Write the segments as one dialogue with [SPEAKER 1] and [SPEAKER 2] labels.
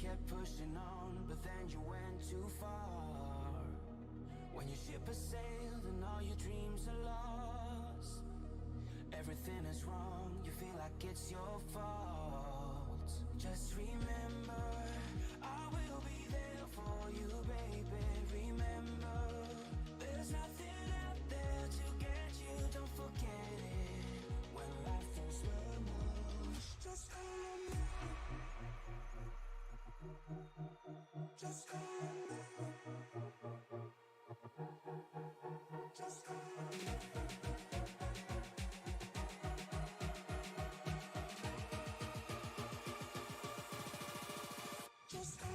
[SPEAKER 1] kept pushing on, but then you went too far. When your ship has sailed and all your dreams are lost, everything is wrong, you feel like it's your fault. Just remember, I will be there for you, baby. Remember, there's nothing out there to get you, don't forget it. When life throws lemons, just call me. Just call me. Just call me. Just call me.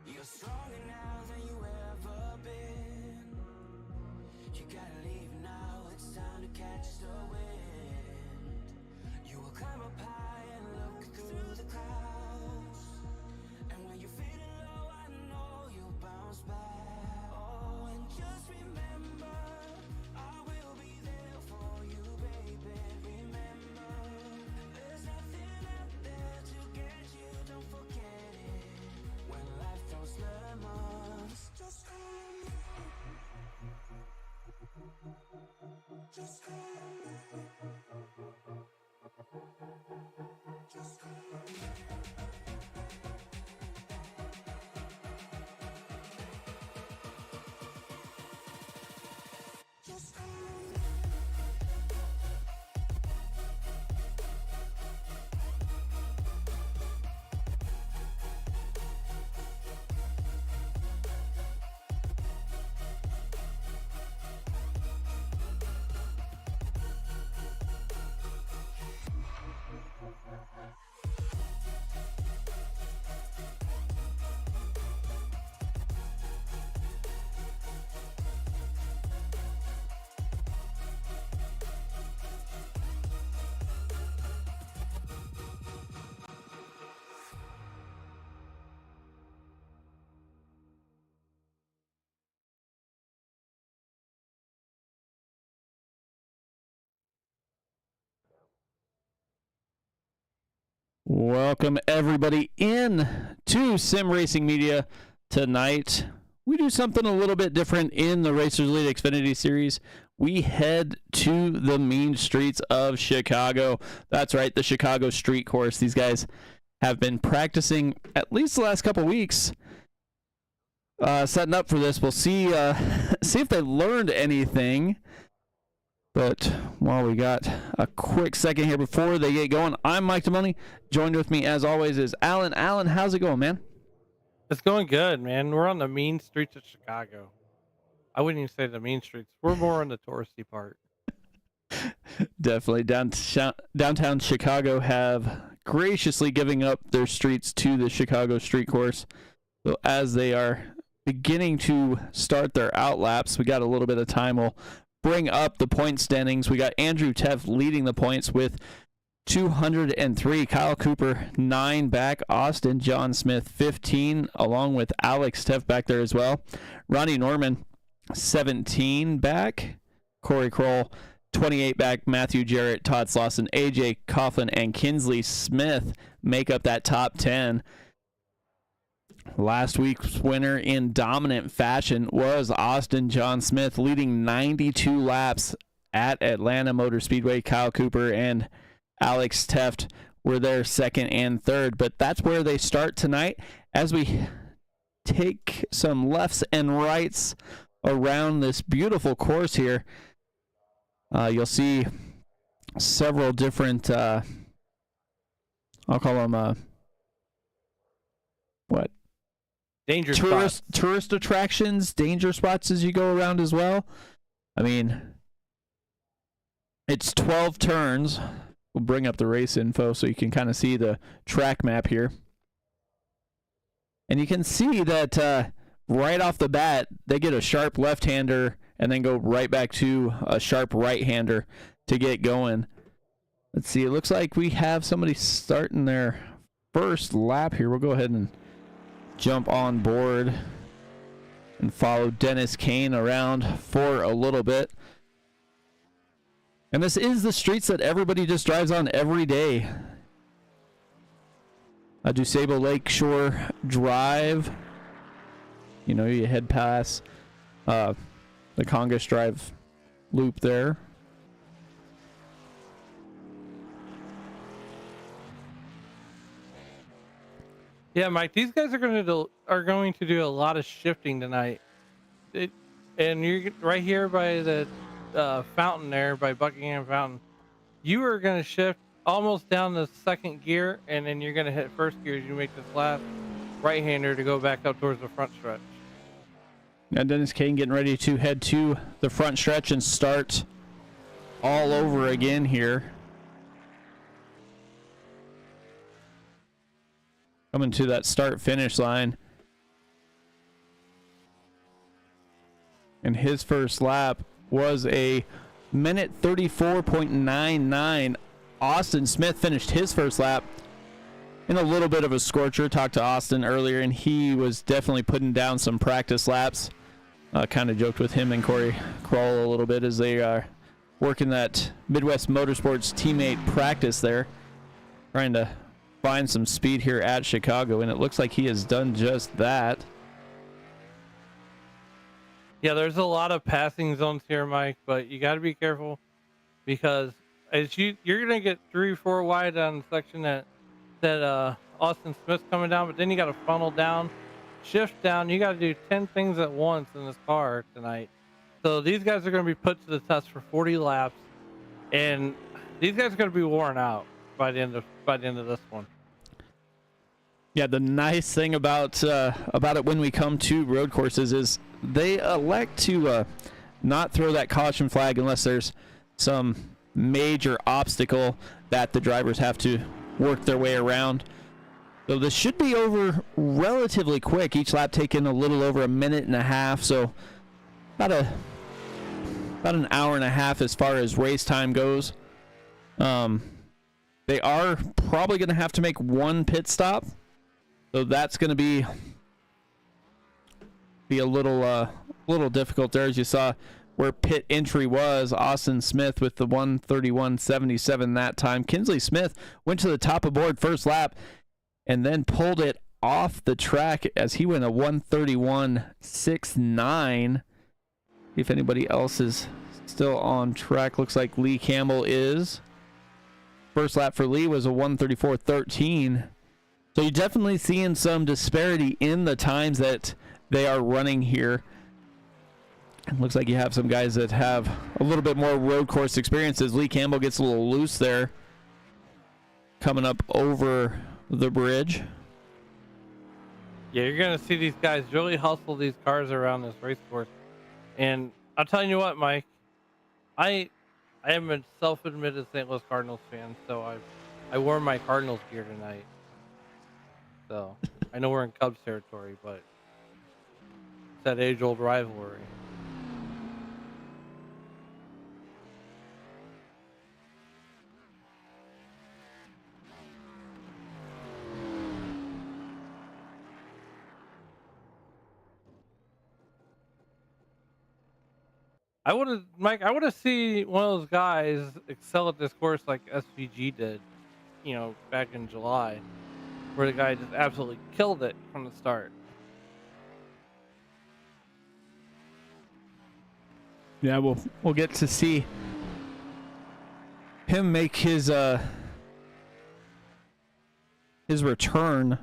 [SPEAKER 1] You're stronger now than you ever been. You gotta leave now, it's time to catch the wind. You will climb up high and look through the clouds, and when you're feeling low, I know you'll bounce back. Oh, and just remember, I will be there for you, baby. Remember, there's nothing out there to get you, don't forget it. When life throws lemons, just call me. Just call me. Just call me. Just call me.
[SPEAKER 2] Welcome everybody in to Sim Racing Media. Tonight we do something a little bit different in the Racers League Xfinity series. We head to the mean streets of Chicago. That's right, the Chicago street course. These guys have been practicing at least the last couple weeks, setting up for this. We'll see see if they learned anything. But while we got a quick second here before they get going, I'm Mike Demoney. Joined with me, as always, is Alan. Alan, how's it going, man?
[SPEAKER 3] It's going good, man. We're on the mean streets of Chicago. I wouldn't even say the mean streets. We're more on the touristy part.
[SPEAKER 2] Definitely. Downtown Chicago have graciously giving up their streets to the Chicago street course. So as they are beginning to start their outlaps, we got a little bit of time. We'll bring up the point standings. We got Andrew Teff leading the points with 203. Kyle Cooper 9 back. Austin John Smith 15, along with Alex Teff back there as well. Ronnie Norman 17 back. Corey Kroll 28 back. Matthew Jarrett, Todd Slauson, AJ Coughlin, and Kinsley Smith make up that top 10. Last week's winner in dominant fashion was Austin John Smith, leading 92 laps at Atlanta Motor Speedway. Kyle Cooper and Alex Teft were there second and third, but that's where they start tonight as we take some lefts and rights around this beautiful course here. You'll see several different, I'll call them,
[SPEAKER 3] Danger spots.
[SPEAKER 2] tourist attractions, danger spots as you go around as well. I mean, it's 12 turns. We'll bring up the race info so you can kind of see the track map here. And you can see that right off the bat, they get a sharp left-hander and then go right back to a sharp right-hander to get going. Let's see. It looks like we have somebody starting their first lap here. We'll go ahead and jump on board and follow Dennis Kane around for a little bit. And this is the streets that everybody just drives on every day. DuSable Lakeshore Drive. You know, you head past the Congress Drive loop there.
[SPEAKER 3] Yeah, Mike, these guys are going to do a lot of shifting tonight. And you're right here by the fountain there, by Buckingham Fountain. You are going to shift almost down the second gear, and then you're going to hit first gear as you make this last right-hander to go back up towards the front stretch.
[SPEAKER 2] Now Dennis Kane getting ready to head to the front stretch and start all over again here. Coming to that start-finish line. And his first lap was a minute 34.99. Austin Smith finished his first lap in a little bit of a scorcher. Talked to Austin earlier, and he was definitely putting down some practice laps. Kind of joked with him and Corey Kroll a little bit as they are working that Midwest Motorsports teammate practice there, trying to find some speed here at Chicago, and it looks like he has done just that.
[SPEAKER 3] Yeah, there's a lot of passing zones here, Mike, but you got to be careful because as you're gonna get 3 or 4 wide on the section that Austin Smith's coming down, but then you got to funnel down, shift down. You got to do 10 things at once in this car tonight. So these guys are going to be put to the test for 40 laps, and these guys are going to be worn out by the end of this one.
[SPEAKER 2] Yeah, the nice thing about it when we come to road courses is they elect to not throw that caution flag unless there's some major obstacle that the drivers have to work their way around. So this should be over relatively quick. Each lap taking a little over a minute and a half, so about an hour and a half as far as race time goes. They are probably going to have to make one pit stop. So that's going to be a little difficult there, as you saw where pit entry was. Austin Smith with the 1:31.77 that time. Kinsley Smith went to the top of board first lap and then pulled it off the track as he went a 1:31.69. If anybody else is still on track, looks like Lee Campbell is. First lap for Lee was a 1:34.13. So you're definitely seeing some disparity in the times that they are running here. It looks like you have some guys that have a little bit more road course experiences. Lee Campbell gets a little loose there, coming up over the bridge.
[SPEAKER 3] Yeah, you're going to see these guys really hustle these cars around this race course. And I'll tell you what, Mike, I am a self-admitted St. Louis Cardinals fan, so I wore my Cardinals gear tonight. So I know we're in Cubs territory, but it's that age-old rivalry. I want to see one of those guys excel at this course like SVG did, back in July, where the guy just absolutely killed it from the start.
[SPEAKER 2] Yeah, we'll get to see him make his return,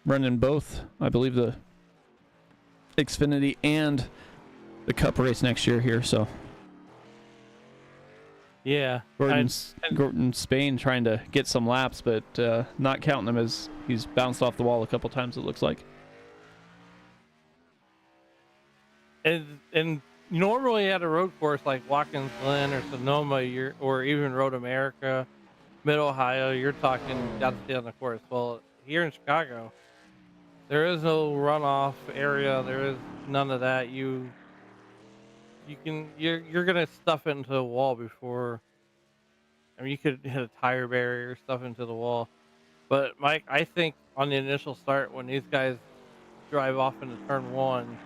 [SPEAKER 2] running both, I believe, the Xfinity and the Cup race next year here. So
[SPEAKER 3] Yeah.
[SPEAKER 2] Gordon Spain trying to get some laps, but not counting them as he's bounced off the wall a couple times, it looks like.
[SPEAKER 3] And normally at a road course like Watkins Glen or Sonoma, or even Road America, Mid Ohio, you're talking got to stay on the course. Well, here in Chicago, there is no runoff area. There is none of that. You're gonna stuff it into the wall before. I mean, you could hit a tire barrier, stuff into the wall. But Mike, I think on the initial start when these guys drive off into turn one,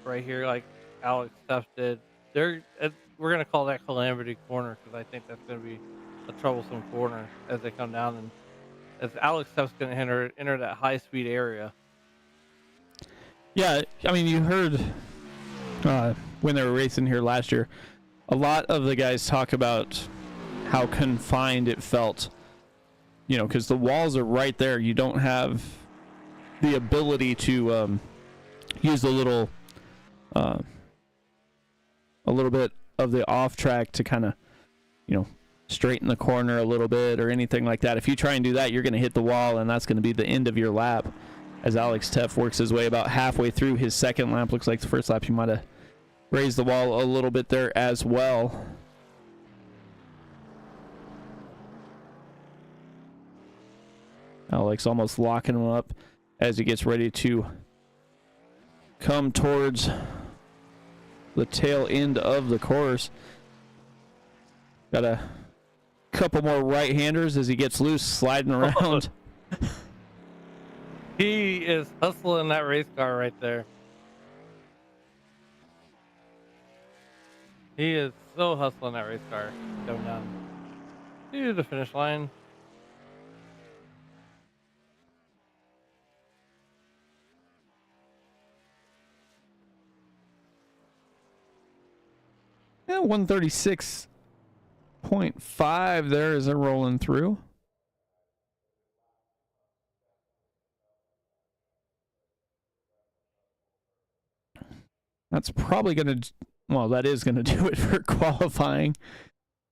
[SPEAKER 3] right here, like Alex Steff did, we're gonna call that calamity corner because I think that's gonna be a troublesome corner as they come down, and as Alex Steff's gonna enter that high speed area.
[SPEAKER 2] Yeah, I mean, you heard when they were racing here last year, a lot of the guys talk about how confined it felt, because the walls are right there. You don't have the ability to use a little bit of the off track to kind of, straighten the corner a little bit or anything like that. If you try and do that, you're going to hit the wall, and that's going to be the end of your lap. As Alex Steff works his way about halfway through his second lap, looks like the first lap he might have raised the wall a little bit there as well. Alex almost locking him up as he gets ready to come towards the tail end of the course. Got a couple more right-handers as he gets loose, sliding around.
[SPEAKER 3] He is hustling that race car right there. He is so hustling that race car going down to the finish line.
[SPEAKER 2] Yeah, 136.5 there as they're rolling through. That's probably going to, that is going to do it for qualifying.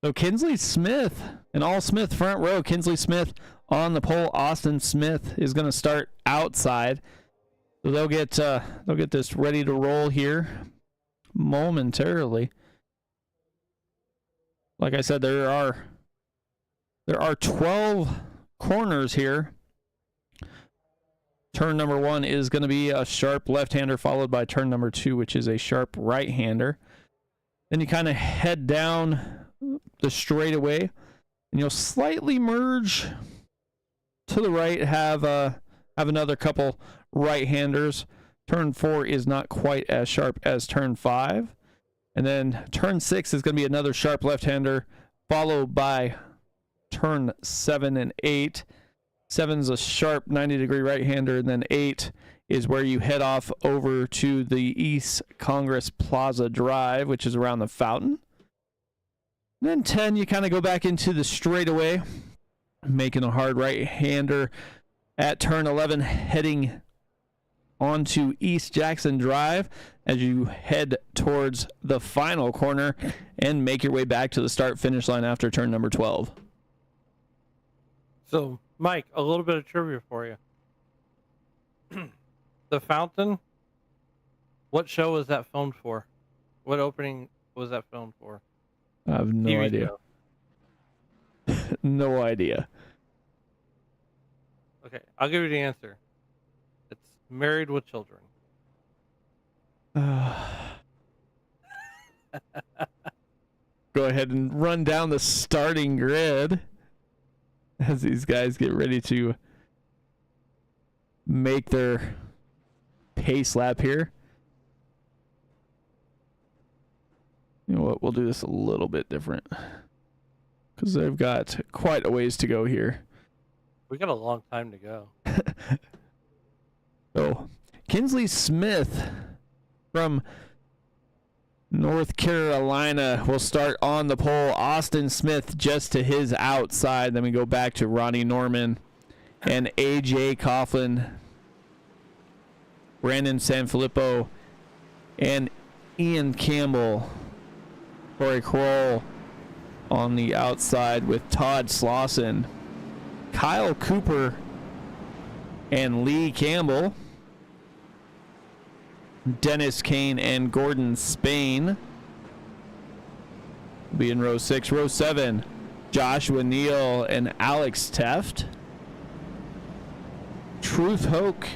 [SPEAKER 2] So Kinsley Smith, an all-Smith front row. Kinsley Smith on the pole. Austin Smith is going to start outside. So they'll get this ready to roll here momentarily. Like I said, there are 12 corners here. Turn number 1 is going to be a sharp left-hander, followed by turn number 2, which is a sharp right-hander. Then you kind of head down the straightaway, and you'll slightly merge to the right, have another couple right-handers. Turn 4 is not quite as sharp as turn 5. And then turn 6 is going to be another sharp left-hander, followed by turn 7 and 8. 7's a sharp 90-degree right-hander, and then 8 is where you head off over to the East Congress Plaza Drive, which is around the fountain. And then 10, you kind of go back into the straightaway, making a hard right-hander at turn 11, heading onto East Jackson Drive as you head towards the final corner and make your way back to the start-finish line after turn number 12.
[SPEAKER 3] So, Mike, a little bit of trivia for you. The Fountain, what show was that filmed for? What opening was that filmed for?
[SPEAKER 2] I have no
[SPEAKER 3] TV
[SPEAKER 2] idea. No idea.
[SPEAKER 3] Okay, I'll give you the answer. It's Married with Children.
[SPEAKER 2] Go ahead and run down the starting grid as these guys get ready to make their pace lap here. You know what? We'll do this a little bit different because they've got quite a ways to go here.
[SPEAKER 3] We got a long time to go.
[SPEAKER 2] So, Kinsley Smith from North Carolina will start on the pole. Austin Smith just to his outside. Then we go back to Ronnie Norman and AJ Coughlin, Brandon Sanfilippo, and Ian Campbell, Corey Kroll, on the outside with Todd Slauson, Kyle Cooper, and Lee Campbell. Dennis Kane and Gordon Spain will be in row 6. Row 7, Joshua Neal and Alex Teft. Truth Hoke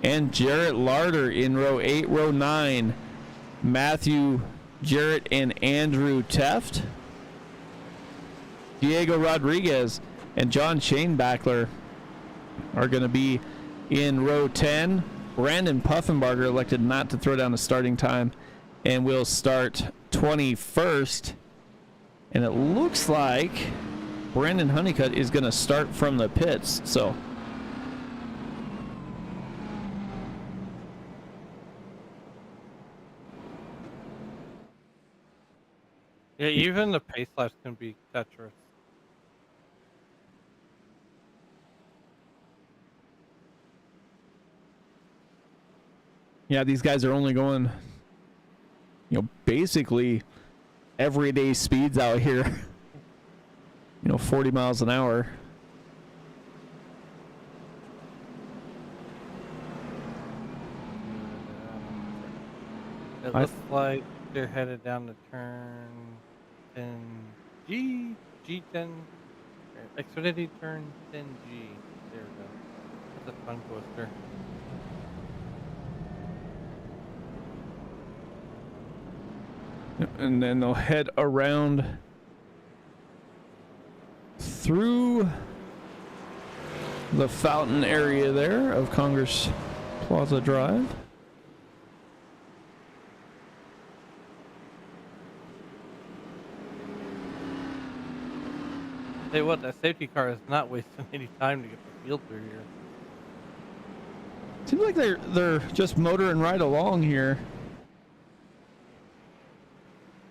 [SPEAKER 2] and Jarrett Larder in row 8. Row 9, Matthew Jarrett and Andrew Teft. Diego Rodriguez and John Shanebackler are going to be in row 10. Brandon Puffenbarger elected not to throw down the starting time and will start 21st. And it looks like Brandon Honeycutt is going to start from the pits. So
[SPEAKER 3] yeah, even the pace laps can be treacherous.
[SPEAKER 2] yeah, these guys are only going, basically everyday speeds out here. 40 miles an hour.
[SPEAKER 3] It looks like they're headed down the turn 10G, G10, Xfinity turn 10G. There we go. That's a fun coaster.
[SPEAKER 2] And then they'll head around through the fountain area there of Congress Plaza Drive.
[SPEAKER 3] Tell you what, that safety car is not wasting any time to get the field through here.
[SPEAKER 2] Seems like they're just motoring right along here.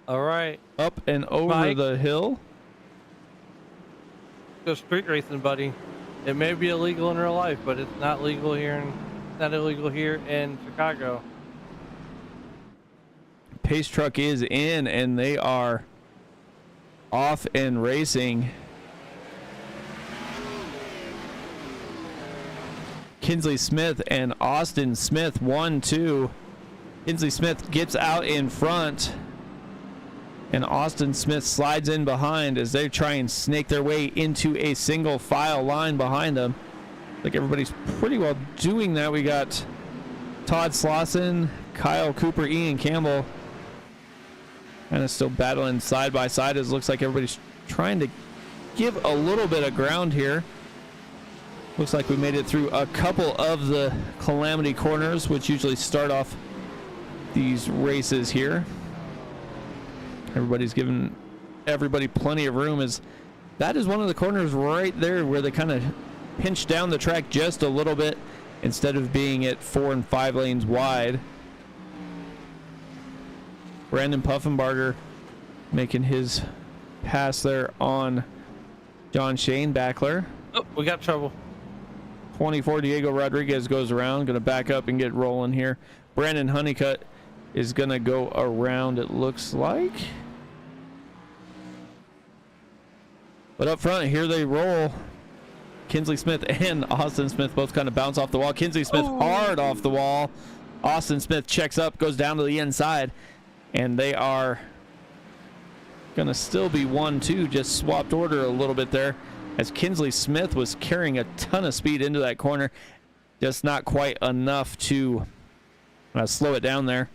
[SPEAKER 3] All right.
[SPEAKER 2] Up and over
[SPEAKER 3] Mike,
[SPEAKER 2] the hill.
[SPEAKER 3] go street racing, buddy. It may be illegal in real life, but it's not legal here. It's not illegal here in Chicago.
[SPEAKER 2] Pace truck is in, and they are off and racing. Kinsley Smith and Austin Smith 1-2. Kinsley Smith gets out in front, and Austin Smith slides in behind as they try and snake their way into a single file line behind them. Like everybody's pretty well doing that. We got Todd Slauson, Kyle Cooper, Ian Campbell kind of still battling side by side. As it looks like everybody's trying to give a little bit of ground here. Looks like we made it through a couple of the calamity corners, which usually start off these races here. Everybody's giving everybody plenty of room, as that is one of the corners right there where they kind of pinch down the track just a little bit instead of being at 4 and 5 lanes wide. Brandon Puffenbarger making his pass there on John Shanebackler.
[SPEAKER 3] Oh, we got trouble.
[SPEAKER 2] 24 Diego Rodriguez goes around, going to back up and get rolling here. Brandon Honeycutt is going to go around, it looks like. But up front, here they roll. Kinsley Smith and Austin Smith both kind of bounce off the wall. Kinsley Smith hard off the wall. Austin Smith checks up, goes down to the inside. And they are going to still be 1-2, just swapped order a little bit there, as Kinsley Smith was carrying a ton of speed into that corner. Just not quite enough to slow it down there.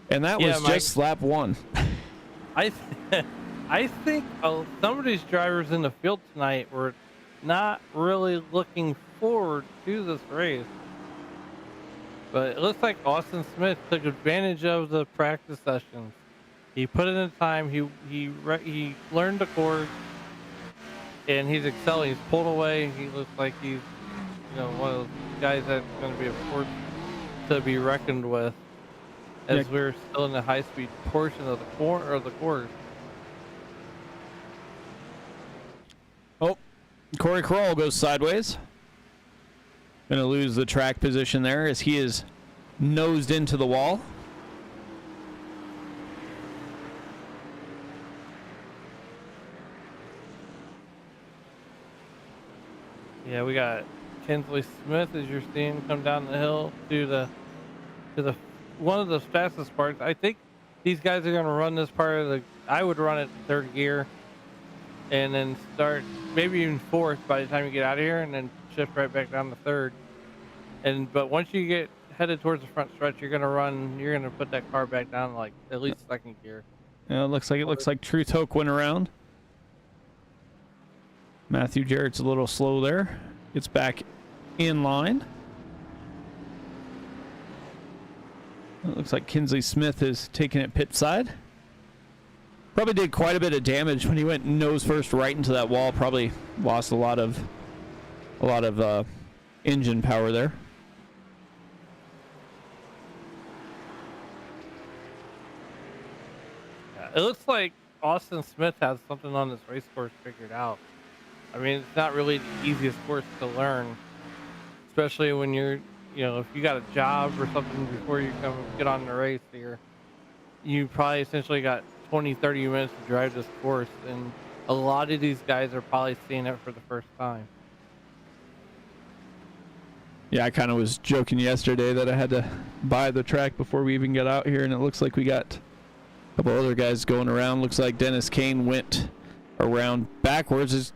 [SPEAKER 2] And that was just lap 1.
[SPEAKER 3] I think some of these drivers in the field tonight were not really looking forward to this race. But it looks like Austin Smith took advantage of the practice sessions. He put in the time. He learned the course, and he's excelling. He's pulled away. He looks like he's one of those guys that's going to be a force to be reckoned with, as we're still in the high-speed portion of the course.
[SPEAKER 2] Oh, Corey Kroll goes sideways. Going to lose the track position there as he is nosed into the wall.
[SPEAKER 3] Yeah, we got Kinsley Smith, as you're seeing, come down the hill to the one of the fastest parts. I think these guys are going to run this part of the. I would run it third gear and then start maybe even fourth by the time you get out of here, and then shift right back down to third. But once you get headed towards the front stretch, you're gonna put that car back down like at least second gear.
[SPEAKER 2] Yeah, it looks like Truth Hoke went around. Matthew Jarrett's a little slow there. Gets back in line. It looks like Kinsley Smith is taking it pit side. Probably did quite a bit of damage when he went nose first right into that wall. Probably lost a lot of engine power there.
[SPEAKER 3] It looks like Austin Smith has something on this race course figured out. I mean, it's not really the easiest course to learn, especially when you're, if you got a job or something before you come get on the race here. You probably essentially got 20, 30 minutes to drive this course, and a lot of these guys are probably seeing it for the first time.
[SPEAKER 2] Yeah, I kind of was joking yesterday that I had to buy the track before we even got out here, and it looks like we got a couple other guys going around. Looks like Dennis Kane went around backwards. Is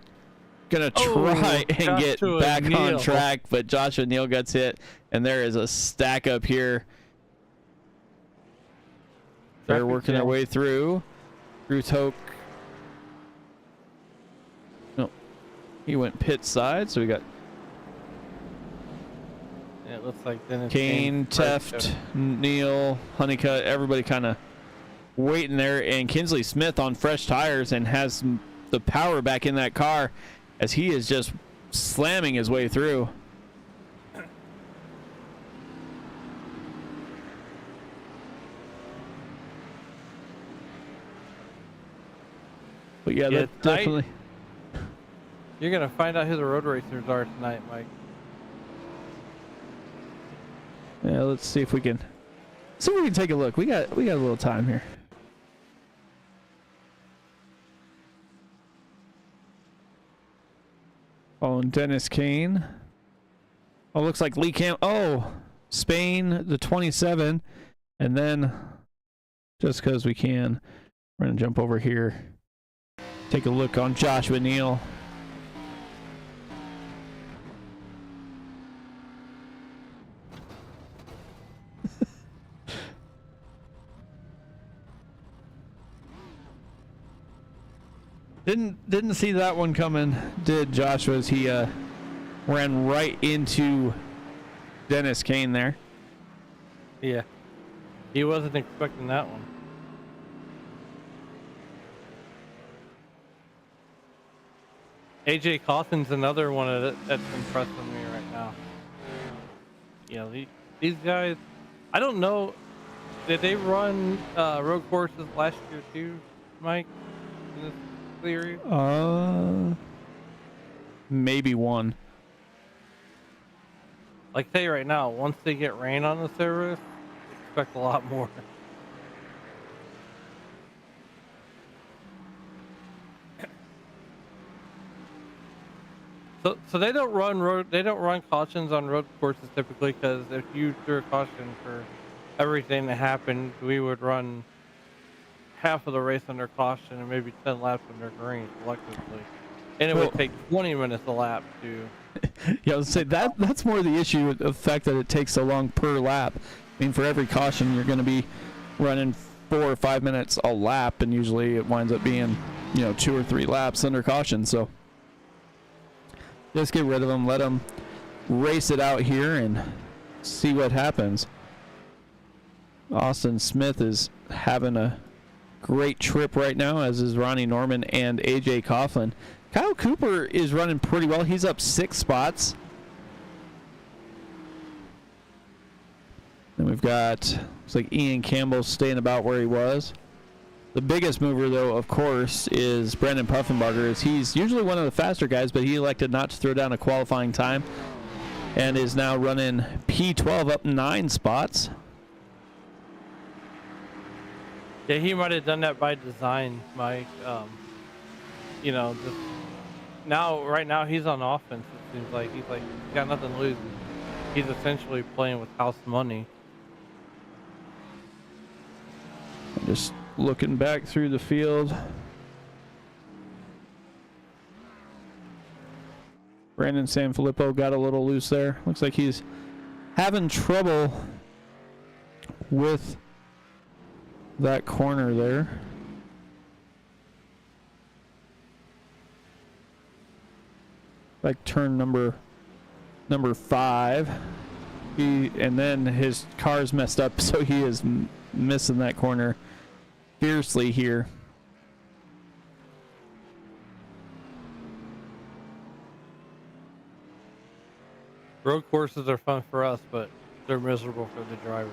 [SPEAKER 2] gonna try and get back on track, but Joshua Neal gets hit, and there is a stack up here. They're working their way through. Ruth Hoke. No, he went pit side, so we got.
[SPEAKER 3] Yeah, it looks like Dennis
[SPEAKER 2] Kane, Teft, Neal, Honeycutt, everybody kind of waiting there, and Kinsley Smith on fresh tires and has the power back in that car as he is just slamming his way through. But yeah, that definitely.
[SPEAKER 3] You're gonna find out who the road racers are tonight, Mike.
[SPEAKER 2] Yeah, let's see if we can take a look. We got a little time here. Oh, and Dennis Kane. Oh, looks like Lee Camp. Oh, Spain, the 27. And then, just because we can, we're going to jump over here. Take a look on Joshua Neal. Didn't see that one coming, did Joshua, as he ran right into Dennis Kane there.
[SPEAKER 3] Yeah. He wasn't expecting that one. AJ Cawthon's another one that's impressing me right now. These guys, I don't know, did they run road courses last year too, Mike? In this area?
[SPEAKER 2] Maybe one.
[SPEAKER 3] Like I tell you right now, once they get rain on the service, expect a lot more. So they don't run cautions on road courses typically, because if you threw a caution for everything that happened, we would run half of the race under caution and maybe 10 laps under green collectively, and it would take 20 minutes a lap to.
[SPEAKER 2] Yeah, I would say that's more the issue, the fact that it takes so long per lap. I mean, for every caution, you're going to be running 4 or 5 minutes a lap, and usually it winds up being 2 or 3 laps under caution. So just get rid of them, let them race it out here and see what happens. Austin Smith is having a great trip right now, as is Ronnie Norman and AJ Coughlin. Kyle Cooper is running pretty well. He's up 6 spots. Then we've got, looks like Ian Campbell staying about where he was. The biggest mover, though, of course, is Brendan Puffenbarger. As he's usually one of the faster guys, but he elected not to throw down a qualifying time and is now running P12, up 9 spots.
[SPEAKER 3] Yeah, he might have done that by design, Mike. Just right now he's on offense, it seems like he's got nothing to lose. He's essentially playing with house money.
[SPEAKER 2] Just looking back through the field. Brandon Sanfilippo got a little loose there. Looks like he's having trouble with that corner there. Like turn number 5. And then his car's messed up, so he is missing that corner fiercely here.
[SPEAKER 3] Road courses are fun for us, but they're miserable for the driver.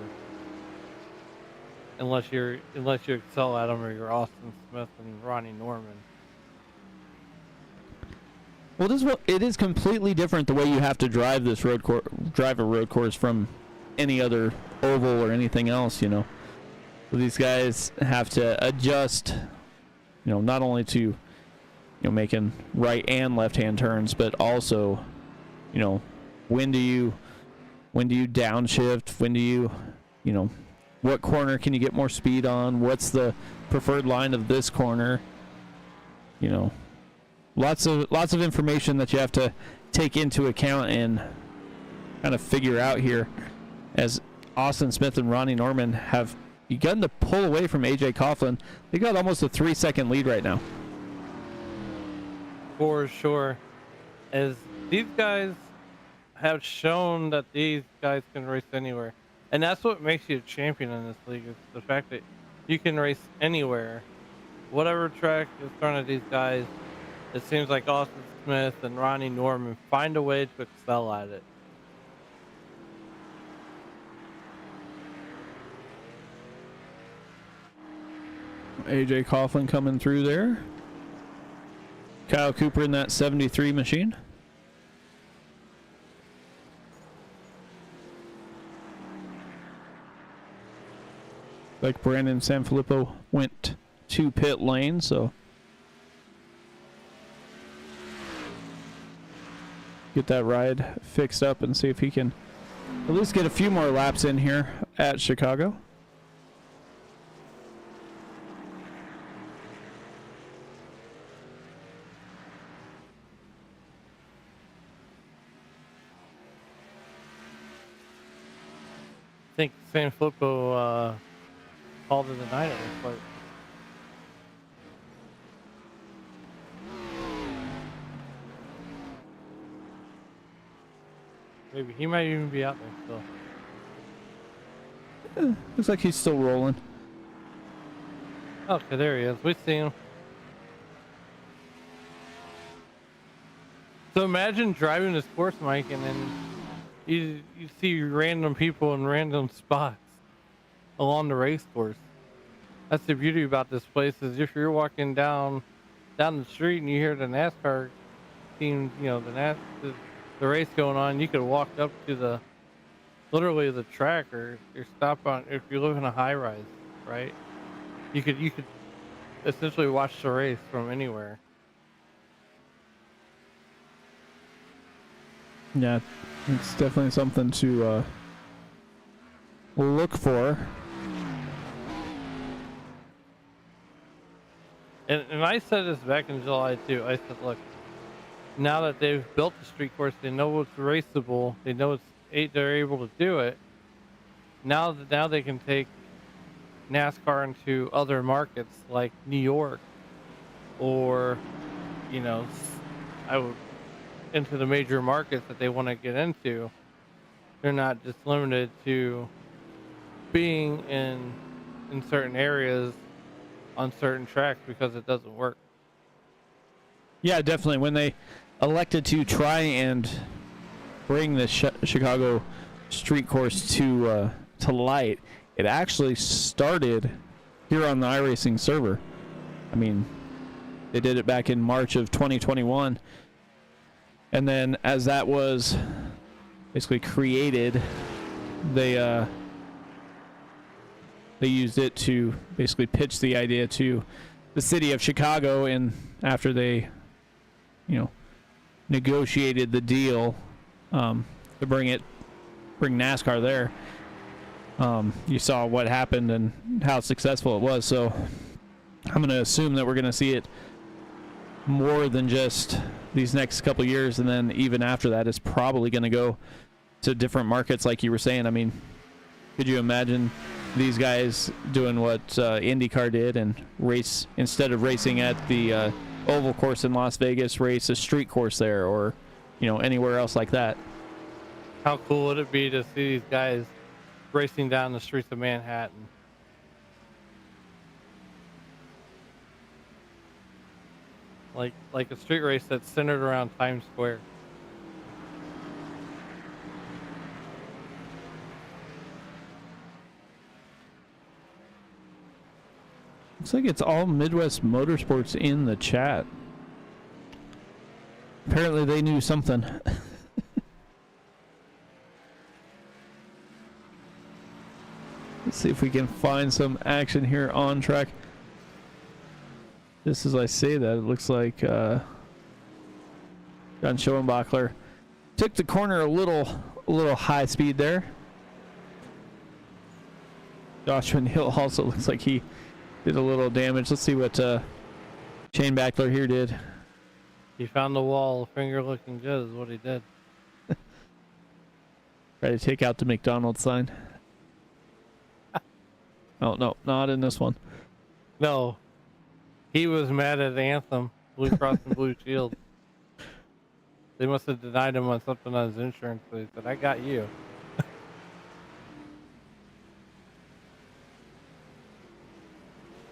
[SPEAKER 3] Unless you excel at them, or you're Austin Smith and Ronnie Norman.
[SPEAKER 2] Well, it is completely different the way you have to drive this drive a road course from any other oval or anything else, you know. So these guys have to adjust, you know, not only to, you know, making right and left hand turns, but also, you know, when do you downshift, when do you know, what corner can you get more speed on, what's the preferred line of this corner, you know. Lots of information that you have to take into account and kind of figure out here, as Austin Smith and Ronnie Norman have begun to pull away from AJ Coughlin. They got almost a 3-second lead right now.
[SPEAKER 3] For sure. As these guys have shown that these guys can race anywhere. And that's what makes you a champion in this league, is the fact that you can race anywhere. Whatever track is thrown at these guys, it seems like Austin Smith and Ronnie Norman find a way to excel at it.
[SPEAKER 2] AJ Coughlin coming through there. Kyle Cooper in that 73 machine. Like Brandon Sanfilippo went to pit lane, so get that ride fixed up and see if he can at least get a few more laps in here at Chicago.
[SPEAKER 3] I think Sanfilippo called it a night, it looks like. Maybe he might even be out there still.
[SPEAKER 2] Looks like he's still rolling.
[SPEAKER 3] Okay, there he is. We see him. So imagine driving this course, Mike, and then you see random people in random spots along the race course. That's the beauty about this place, is if you're walking down the street and you hear the NASCAR team, you know, the race going on, you could walk up to literally the track, or stop on, if you live in a high rise, right? You could essentially watch the race from anywhere.
[SPEAKER 2] Yeah, it's definitely something to look for.
[SPEAKER 3] And I said this back in July too. I said, look, now that they've built the street course, they know it's raceable. They know they're able to do it. Now they can take NASCAR into other markets like New York, or, you know, into the major markets that they want to get into. They're not just limited to being in certain areas on certain tracks because it doesn't work.
[SPEAKER 2] Yeah, definitely. When they elected to try and bring the Chicago street course to light, it actually started here on the Iracing server. I mean, they did it back in March of 2021. And then as that was basically created, they used it to basically pitch the idea to the city of Chicago. And after they, you know, negotiated the deal to bring NASCAR there. You saw what happened and how successful it was. So I'm going to assume that we're going to see it more than just these next couple years, and then even after that, it's probably going to go to different markets, like you were saying. I mean, could you imagine these guys doing what IndyCar did and race, instead of racing at the oval course in Las Vegas, race a street course there, or anywhere else like that?
[SPEAKER 3] How cool would it be to see these guys racing down the streets of Manhattan? Like a street race that's centered around Times Square.
[SPEAKER 2] Looks like it's all Midwest Motorsports in the chat. Apparently they knew something. Let's see if we can find some action here on track. Just as I say that, it looks like John Schoenbachler took the corner a little high speed there. Joshua Neal also looks like he did a little damage. Let's see what Shane Bachler here did.
[SPEAKER 3] He found the wall, finger looking good is what he did.
[SPEAKER 2] Try to take out the McDonald's sign. Oh, no, not in this one.
[SPEAKER 3] No. He was mad at Anthem, Blue Cross and Blue Shield. They must have denied him on something on his insurance, so he said, I got you.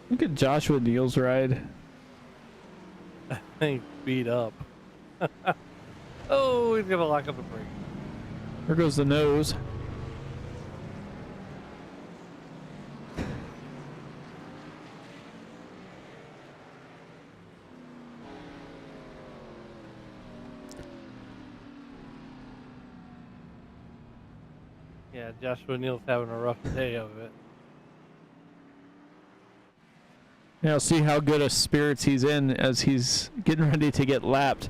[SPEAKER 2] Look at Joshua Neal's ride.
[SPEAKER 3] I think beat up. Oh, he's gonna lock up the brake.
[SPEAKER 2] There goes the nose.
[SPEAKER 3] Yeah, Joshua Neal's having a rough day of it.
[SPEAKER 2] Now see how good a spirits he's in as he's getting ready to get lapped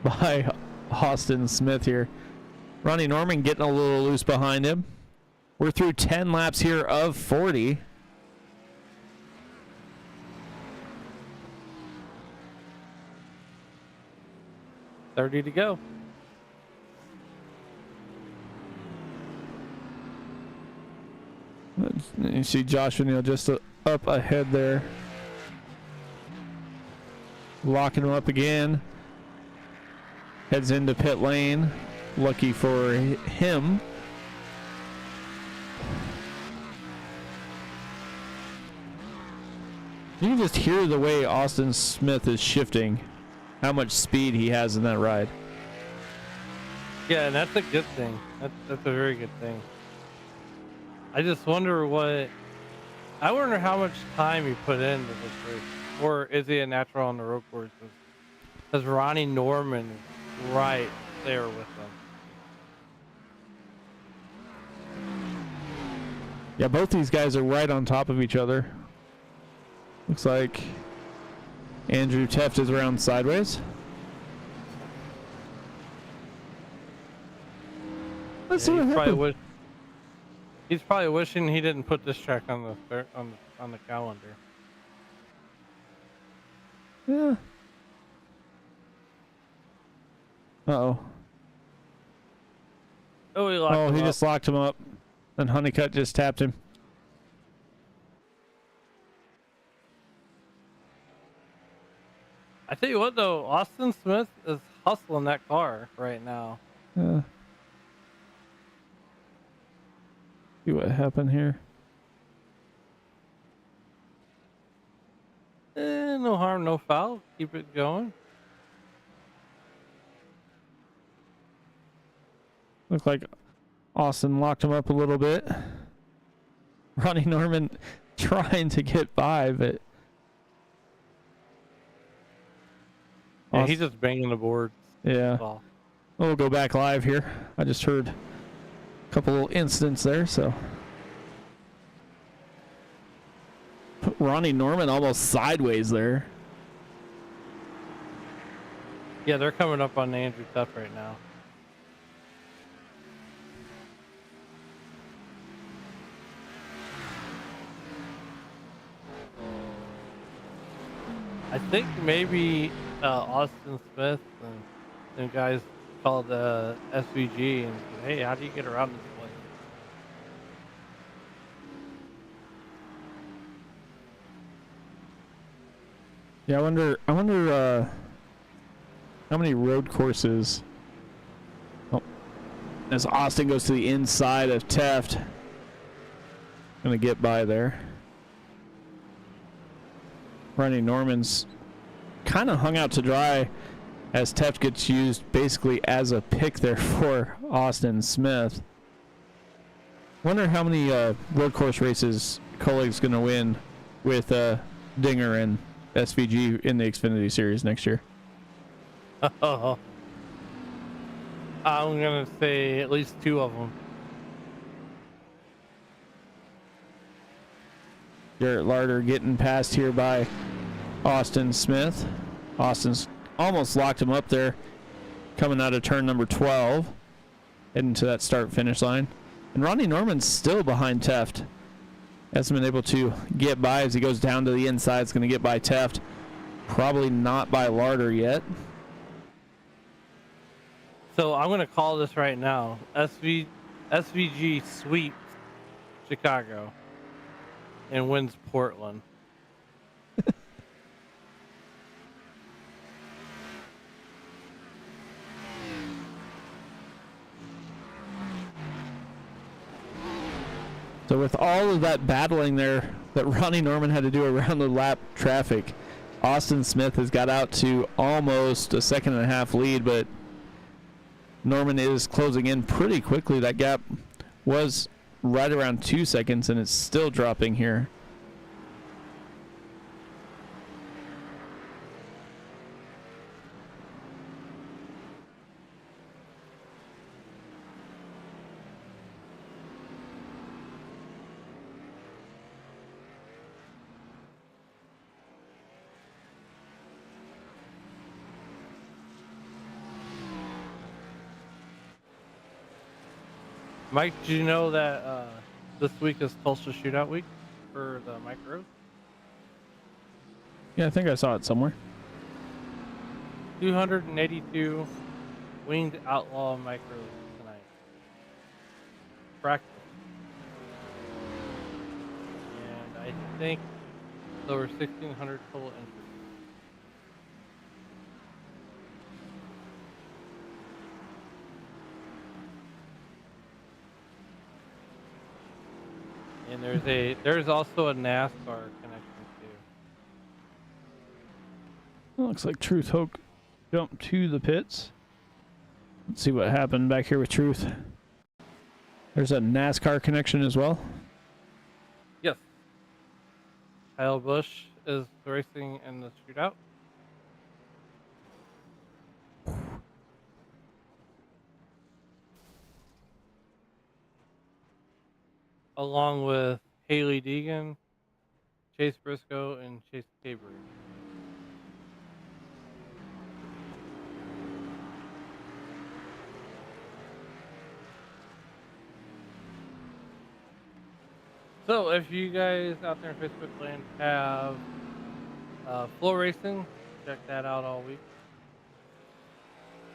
[SPEAKER 2] by Austin Smith here. Ronnie Norman getting a little loose behind him. We're through 10 laps here of 40.
[SPEAKER 3] $30 to go.
[SPEAKER 2] You see Joshua Neal just up ahead there. Locking him up again. Heads into pit lane. Lucky for him. You can just hear the way Austin Smith is shifting. How much speed he has in that ride.
[SPEAKER 3] Yeah, and that's a good thing. That's a very good thing. I just wonder I wonder how much time he put into this race. Or is he a natural on the road courses? Because Ronnie Norman is right there with him.
[SPEAKER 2] Yeah, both these guys are right on top of each other. Looks like Andrew Teft is around sideways. Let's see what happens.
[SPEAKER 3] He's probably wishing he didn't put this track on the calendar.
[SPEAKER 2] Yeah. Uh-oh.
[SPEAKER 3] Oh, he locked him up.
[SPEAKER 2] Just locked him up. And Honeycutt just tapped him.
[SPEAKER 3] I tell you what, though, Austin Smith is hustling that car right now.
[SPEAKER 2] Yeah. See what happened here.
[SPEAKER 3] No harm, no foul. Keep it going.
[SPEAKER 2] Looked like Austin locked him up a little bit. Ronnie Norman trying to get by, but
[SPEAKER 3] yeah, he's just banging the board.
[SPEAKER 2] Yeah. We'll go back live here. I just heard a couple little incidents there, so. Ronnie Norman almost sideways there.
[SPEAKER 3] Yeah, they're coming up on Andrew Tuff right now. I think maybe Austin Smith and guys called SVG and said, "Hey, how do you get around this place?"
[SPEAKER 2] Yeah, I wonder how many road courses. Oh, as Austin goes to the inside of Teft, gonna get by there. Ronnie Norman's kind of hung out to dry as Teft gets used basically as a pick there for Austin Smith. Wonder how many road course races Colleague's going to win with Dinger and SVG in the Xfinity Series next year.
[SPEAKER 3] I'm gonna say at least 2 of them.
[SPEAKER 2] Garrett Larder getting passed here by Austin Smith. Austin's almost locked him up there coming out of turn number 12, heading to that start finish line. And Ronnie Norman's still behind Teft. Hasn't been able to get by as he goes down to the inside. It's going to get by Teft. Probably not by Larder yet.
[SPEAKER 3] So I'm gonna call this right now. SVG sweeps Chicago and wins Portland.
[SPEAKER 2] So with all of that battling there that Ronnie Norman had to do around the lap traffic, Austin Smith has got out to almost a 1.5-second lead, but Norman is closing in pretty quickly. That gap was right around 2 seconds, and it's still dropping here.
[SPEAKER 3] Mike, did you know that this week is Tulsa Shootout Week for the micros?
[SPEAKER 2] Yeah, I think I saw it somewhere.
[SPEAKER 3] 282 winged outlaw micros tonight. Practice. And I think there were 1,600 total entries. And there's also a NASCAR connection too.
[SPEAKER 2] Looks like Truth Hoke jumped to the pits. Let's see what happened back here with Truth. There's a NASCAR connection as well.
[SPEAKER 3] Yes. Kyle Busch is racing in the shootout. Along with Haley Deegan, Chase Briscoe, and Chase Cabre. So if you guys out there in Facebook land have Flow Racing, check that out all week.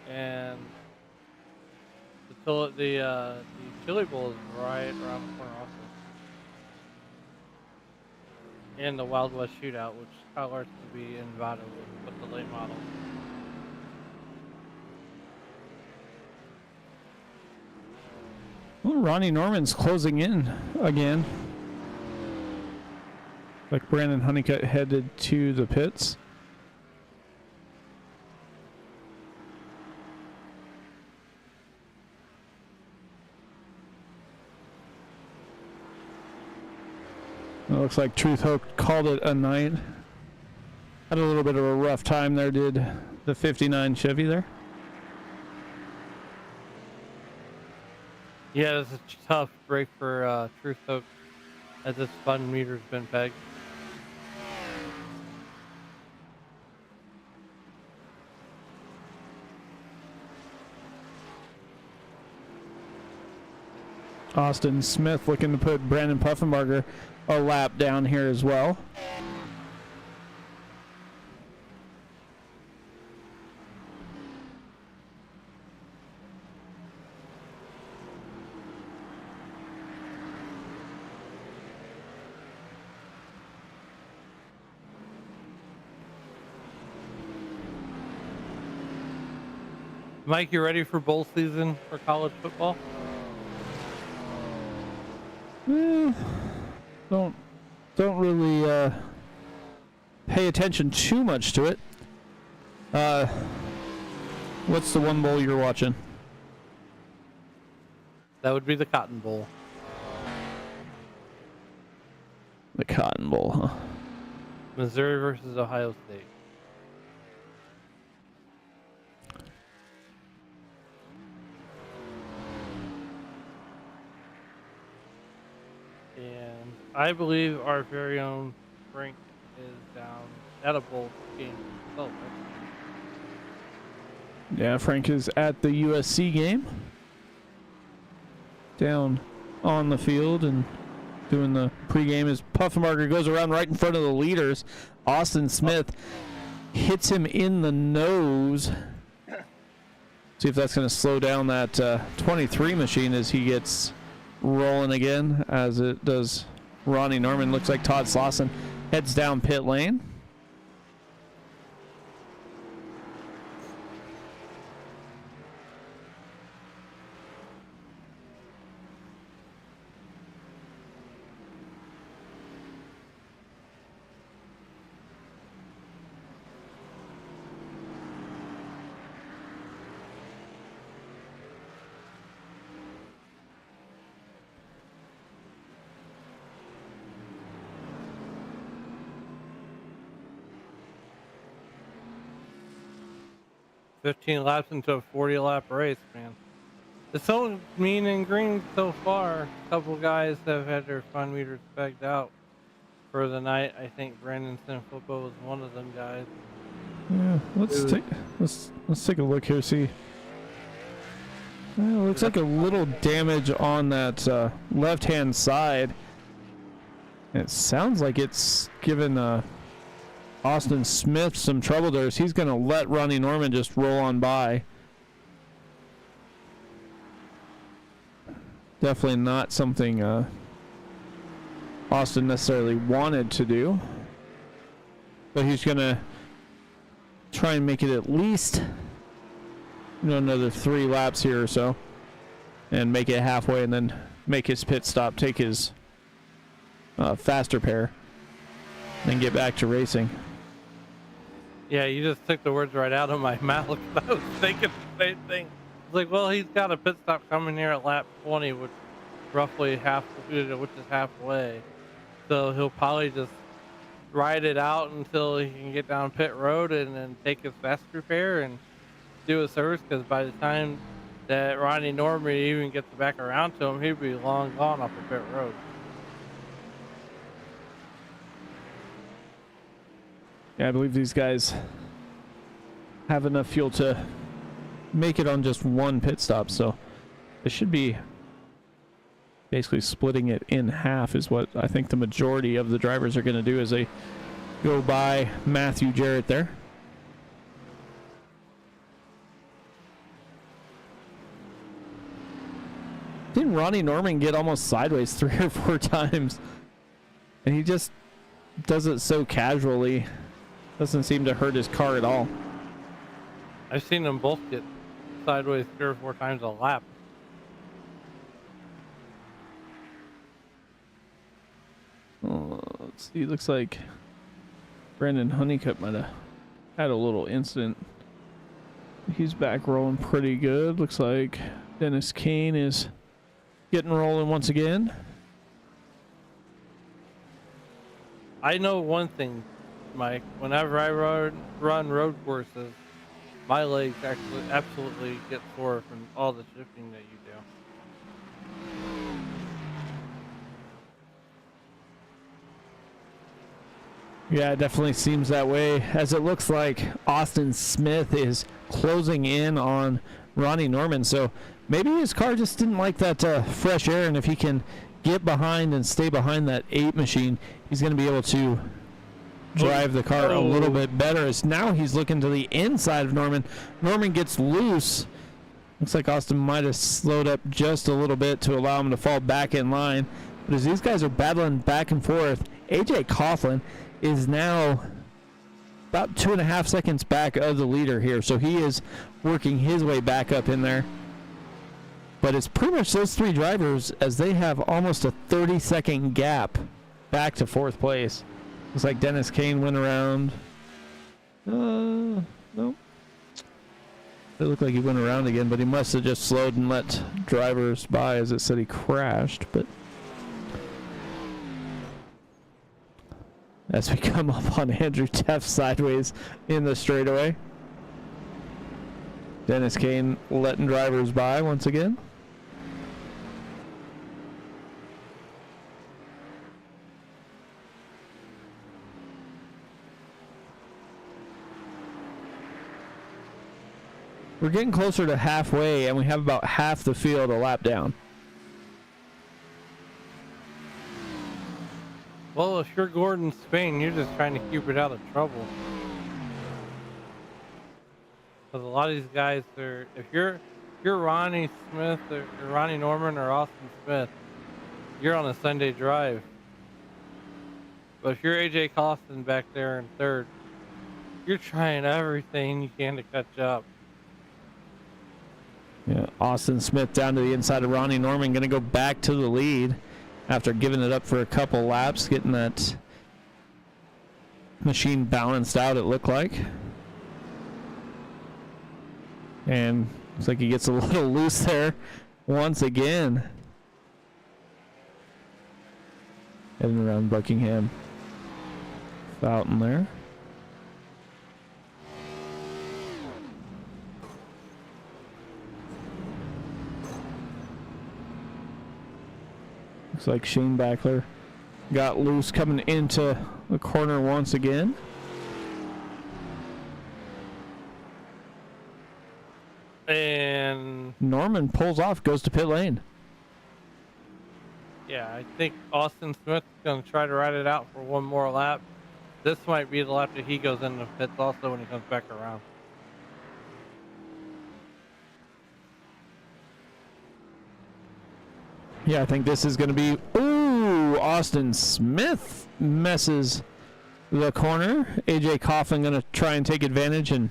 [SPEAKER 3] And the Chili Bowl is right around the corner also. And the Wild West Shootout, which Kyle Larson will be in Nevada with the late model.
[SPEAKER 2] Well, Ronnie Norman's closing in again. Like Brandon Honeycutt headed to the pits. It looks like Truth Hoke called it a night. Had a little bit of a rough time there, did the 59 Chevy there.
[SPEAKER 3] Yeah, it's a tough break for Truth Hoke as its fun meter's been pegged.
[SPEAKER 2] Austin Smith looking to put Brandon Puffenbarger a lap down here as well.
[SPEAKER 3] Mike, you ready for bowl season for college football?
[SPEAKER 2] Don't really pay attention too much to it. What's the one bowl you're watching?
[SPEAKER 3] That would be the Cotton Bowl.
[SPEAKER 2] The Cotton Bowl, huh?
[SPEAKER 3] Missouri versus Ohio State. And I believe our very own Frank is down at a bowl game. Oh,
[SPEAKER 2] Yeah, Frank is at the USC game. Down on the field and doing the pregame as Puffenbarger goes around right in front of the leaders. Austin Smith hits him in the nose. See if that's going to slow down that 23 machine as he gets rolling again, as it does Ronnie Norman. Looks like Todd Slauson heads down pit lane.
[SPEAKER 3] $15 laps into a 40-lap race, man. It's so mean and green so far. A couple guys have had their fun meters pegged out for the night. I think Brandon Sanfilippo was one of them guys.
[SPEAKER 2] Yeah, let's take a look here. See, well, looks like a little damage on that left-hand side. It sounds like it's given Austin Smith some trouble there. So he's going to let Ronnie Norman just roll on by. Definitely not something Austin necessarily wanted to do. But he's going to try and make it at least another 3 laps here or so. And make it halfway and then make his pit stop, take his faster pair, and get back to racing.
[SPEAKER 3] Yeah, you just took the words right out of my mouth. I was thinking the same thing. It's like, well, he's got a pit stop coming here at lap 20, which roughly which is halfway. So he'll probably just ride it out until he can get down pit road and then take his fast repair and do a service. Because by the time that Ronnie Norman even gets back around to him, he'd be long gone off the pit road.
[SPEAKER 2] Yeah, I believe these guys have enough fuel to make it on just one pit stop, so they should be basically splitting it in half is what I think the majority of the drivers are going to do as they go by Matthew Jarrett there. Didn't Ronnie Norman get almost sideways 3 or 4 times? And he just does it so casually. Doesn't seem to hurt his car at all.
[SPEAKER 3] I've seen them both get sideways 3 or 4 times a lap.
[SPEAKER 2] Let's see, looks like Brandon Honeycutt might have had a little incident. He's back rolling pretty good. Looks like Dennis Kane is getting rolling once again.
[SPEAKER 3] I know one thing, Mike. Whenever I run road courses, my legs actually absolutely get sore from all the shifting that you do.
[SPEAKER 2] Yeah, it definitely seems that way, as it looks like Austin Smith is closing in on Ronnie Norman. So maybe his car just didn't like that fresh air, and if he can get behind and stay behind that 8 machine, he's going to be able to drive the car a little bit better. As now he's looking to the inside of Norman. Norman gets loose. Looks like Austin might have slowed up just a little bit to allow him to fall back in line. But as these guys are battling back and forth, AJ Coughlin is now about 2.5 seconds back of the leader here. So he is working his way back up in there. But it's pretty much those 3 drivers as they have almost a 30-second gap back to 4th place. Looks like Dennis Kane went around. No. It looked like he went around again, but he must have just slowed and let drivers by as it said he crashed. But as we come up on Andrew Teff sideways in the straightaway, Dennis Kane letting drivers by once again. We're getting closer to halfway, and we have about half the field a lap down.
[SPEAKER 3] Well, if you're Gordon Spain, you're just trying to keep it out of trouble. Because a lot of these guys, if you're Ronnie Smith or Ronnie Norman or Austin Smith, you're on a Sunday drive. But if you're AJ Costin back there in 3rd, you're trying everything you can to catch up.
[SPEAKER 2] Yeah, Austin Smith down to the inside of Ronnie Norman, going to go back to the lead after giving it up for a couple laps, getting that machine balanced out, it looked like. And looks like he gets a little loose there once again. Heading around Buckingham Fountain there. Looks like Shane Backler got loose coming into the corner once again.
[SPEAKER 3] And
[SPEAKER 2] Norman pulls off, goes to pit lane.
[SPEAKER 3] yeah, I think Austin Smith's going to try to ride it out for one more lap. This might be the lap that he goes into pits also when he comes back around.
[SPEAKER 2] Yeah, I think this is going to be... Ooh, Austin Smith messes the corner. AJ Coughlin going to try and take advantage and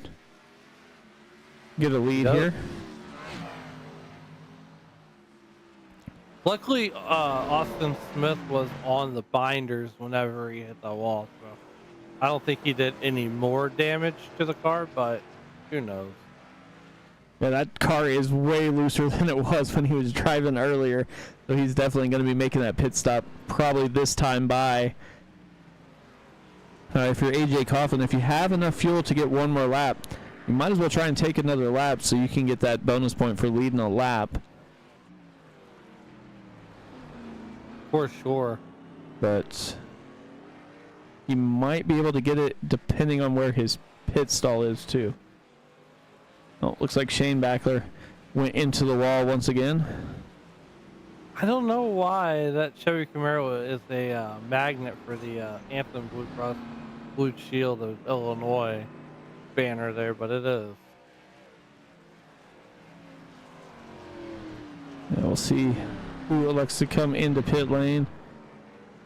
[SPEAKER 2] get a lead here.
[SPEAKER 3] Luckily, Austin Smith was on the binders whenever he hit the wall. So I don't think he did any more damage to the car, but who knows?
[SPEAKER 2] Yeah, that car is way looser than it was when he was driving earlier. So he's definitely going to be making that pit stop probably this time by. If you're AJ Coughlin, if you have enough fuel to get one more lap, you might as well try and take another lap so you can get that bonus point for leading a lap.
[SPEAKER 3] For sure.
[SPEAKER 2] But he might be able to get it depending on where his pit stall is too. Oh, looks like Shane Backler went into the wall once again.
[SPEAKER 3] I don't know why that Chevy Camaro is a magnet for the Anthem Blue Cross Blue Shield of Illinois banner there, but it is.
[SPEAKER 2] Yeah, we'll see who elects to come into pit lane.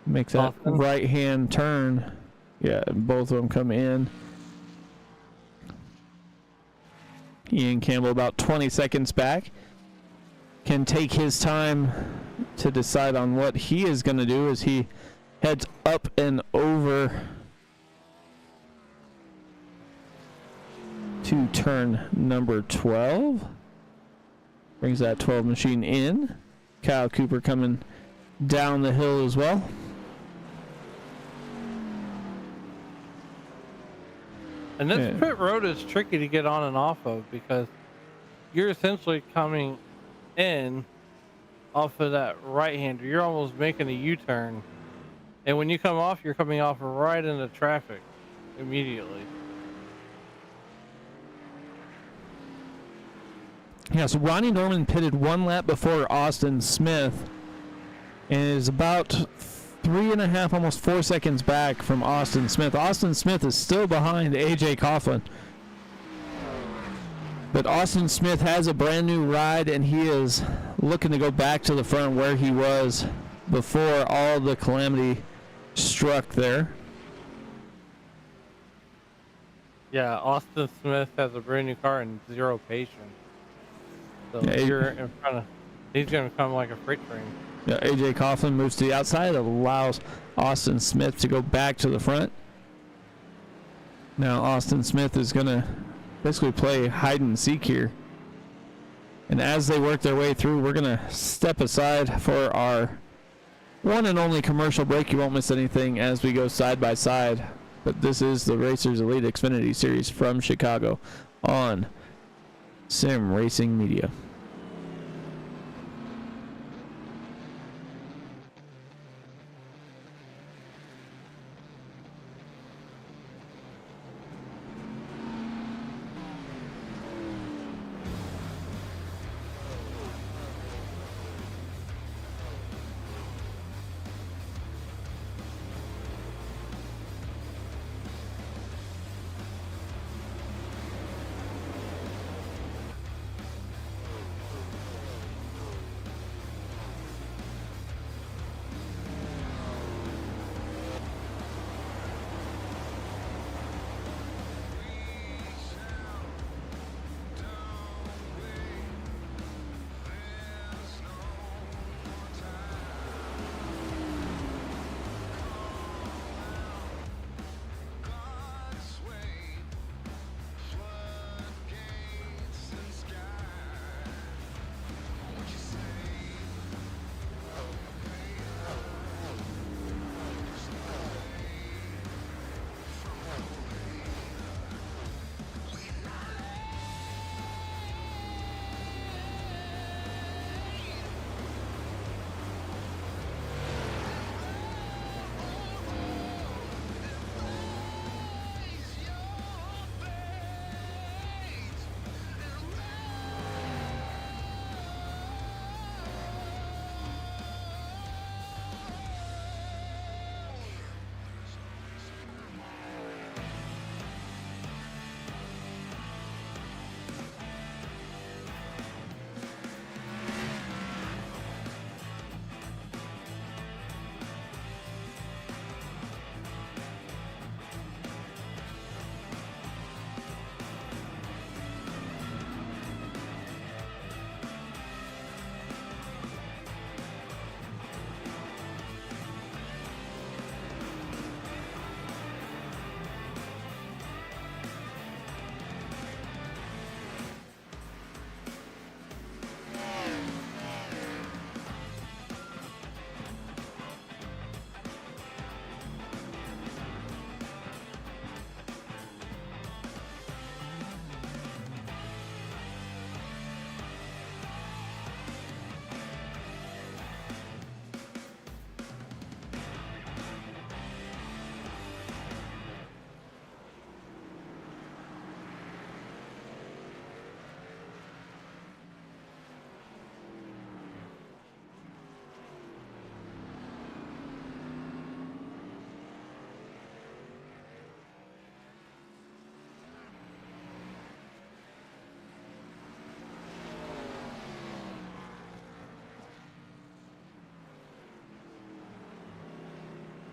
[SPEAKER 2] Make that right-hand turn. Yeah, both of them come in. Ian Campbell about 20 seconds back. Can take his time to decide on what he is going to do as he heads up and over to turn number 12. Brings that 12 machine in. Kyle Cooper coming down the hill as well.
[SPEAKER 3] And this pit road is tricky to get on and off of because you're essentially coming in off of that right-hander. You're almost making a U-turn. And when you come off, you're coming off right into traffic immediately.
[SPEAKER 2] Yeah, so Ronnie Norman pitted 1 lap before Austin Smith and is about 3.5, almost 4 seconds back from Austin Smith. Austin Smith is still behind AJ Coughlin. But Austin Smith has a brand new ride, and he is looking to go back to the front where he was before all the calamity struck there.
[SPEAKER 3] Yeah, Austin Smith has a brand new car and 0 patience. So
[SPEAKER 2] Yeah,
[SPEAKER 3] you're in front of, he's going to come like a freight train.
[SPEAKER 2] Yeah, AJ Coughlin moves to the outside, allows Austin Smith to go back to the front. Now Austin Smith is going to basically play hide and seek here. And as they work their way through, we're going to step aside for our one and only commercial break. You won't miss anything as we go side by side. But this is the Racers Elite Xfinity Series from Chicago on Sim Racing Media.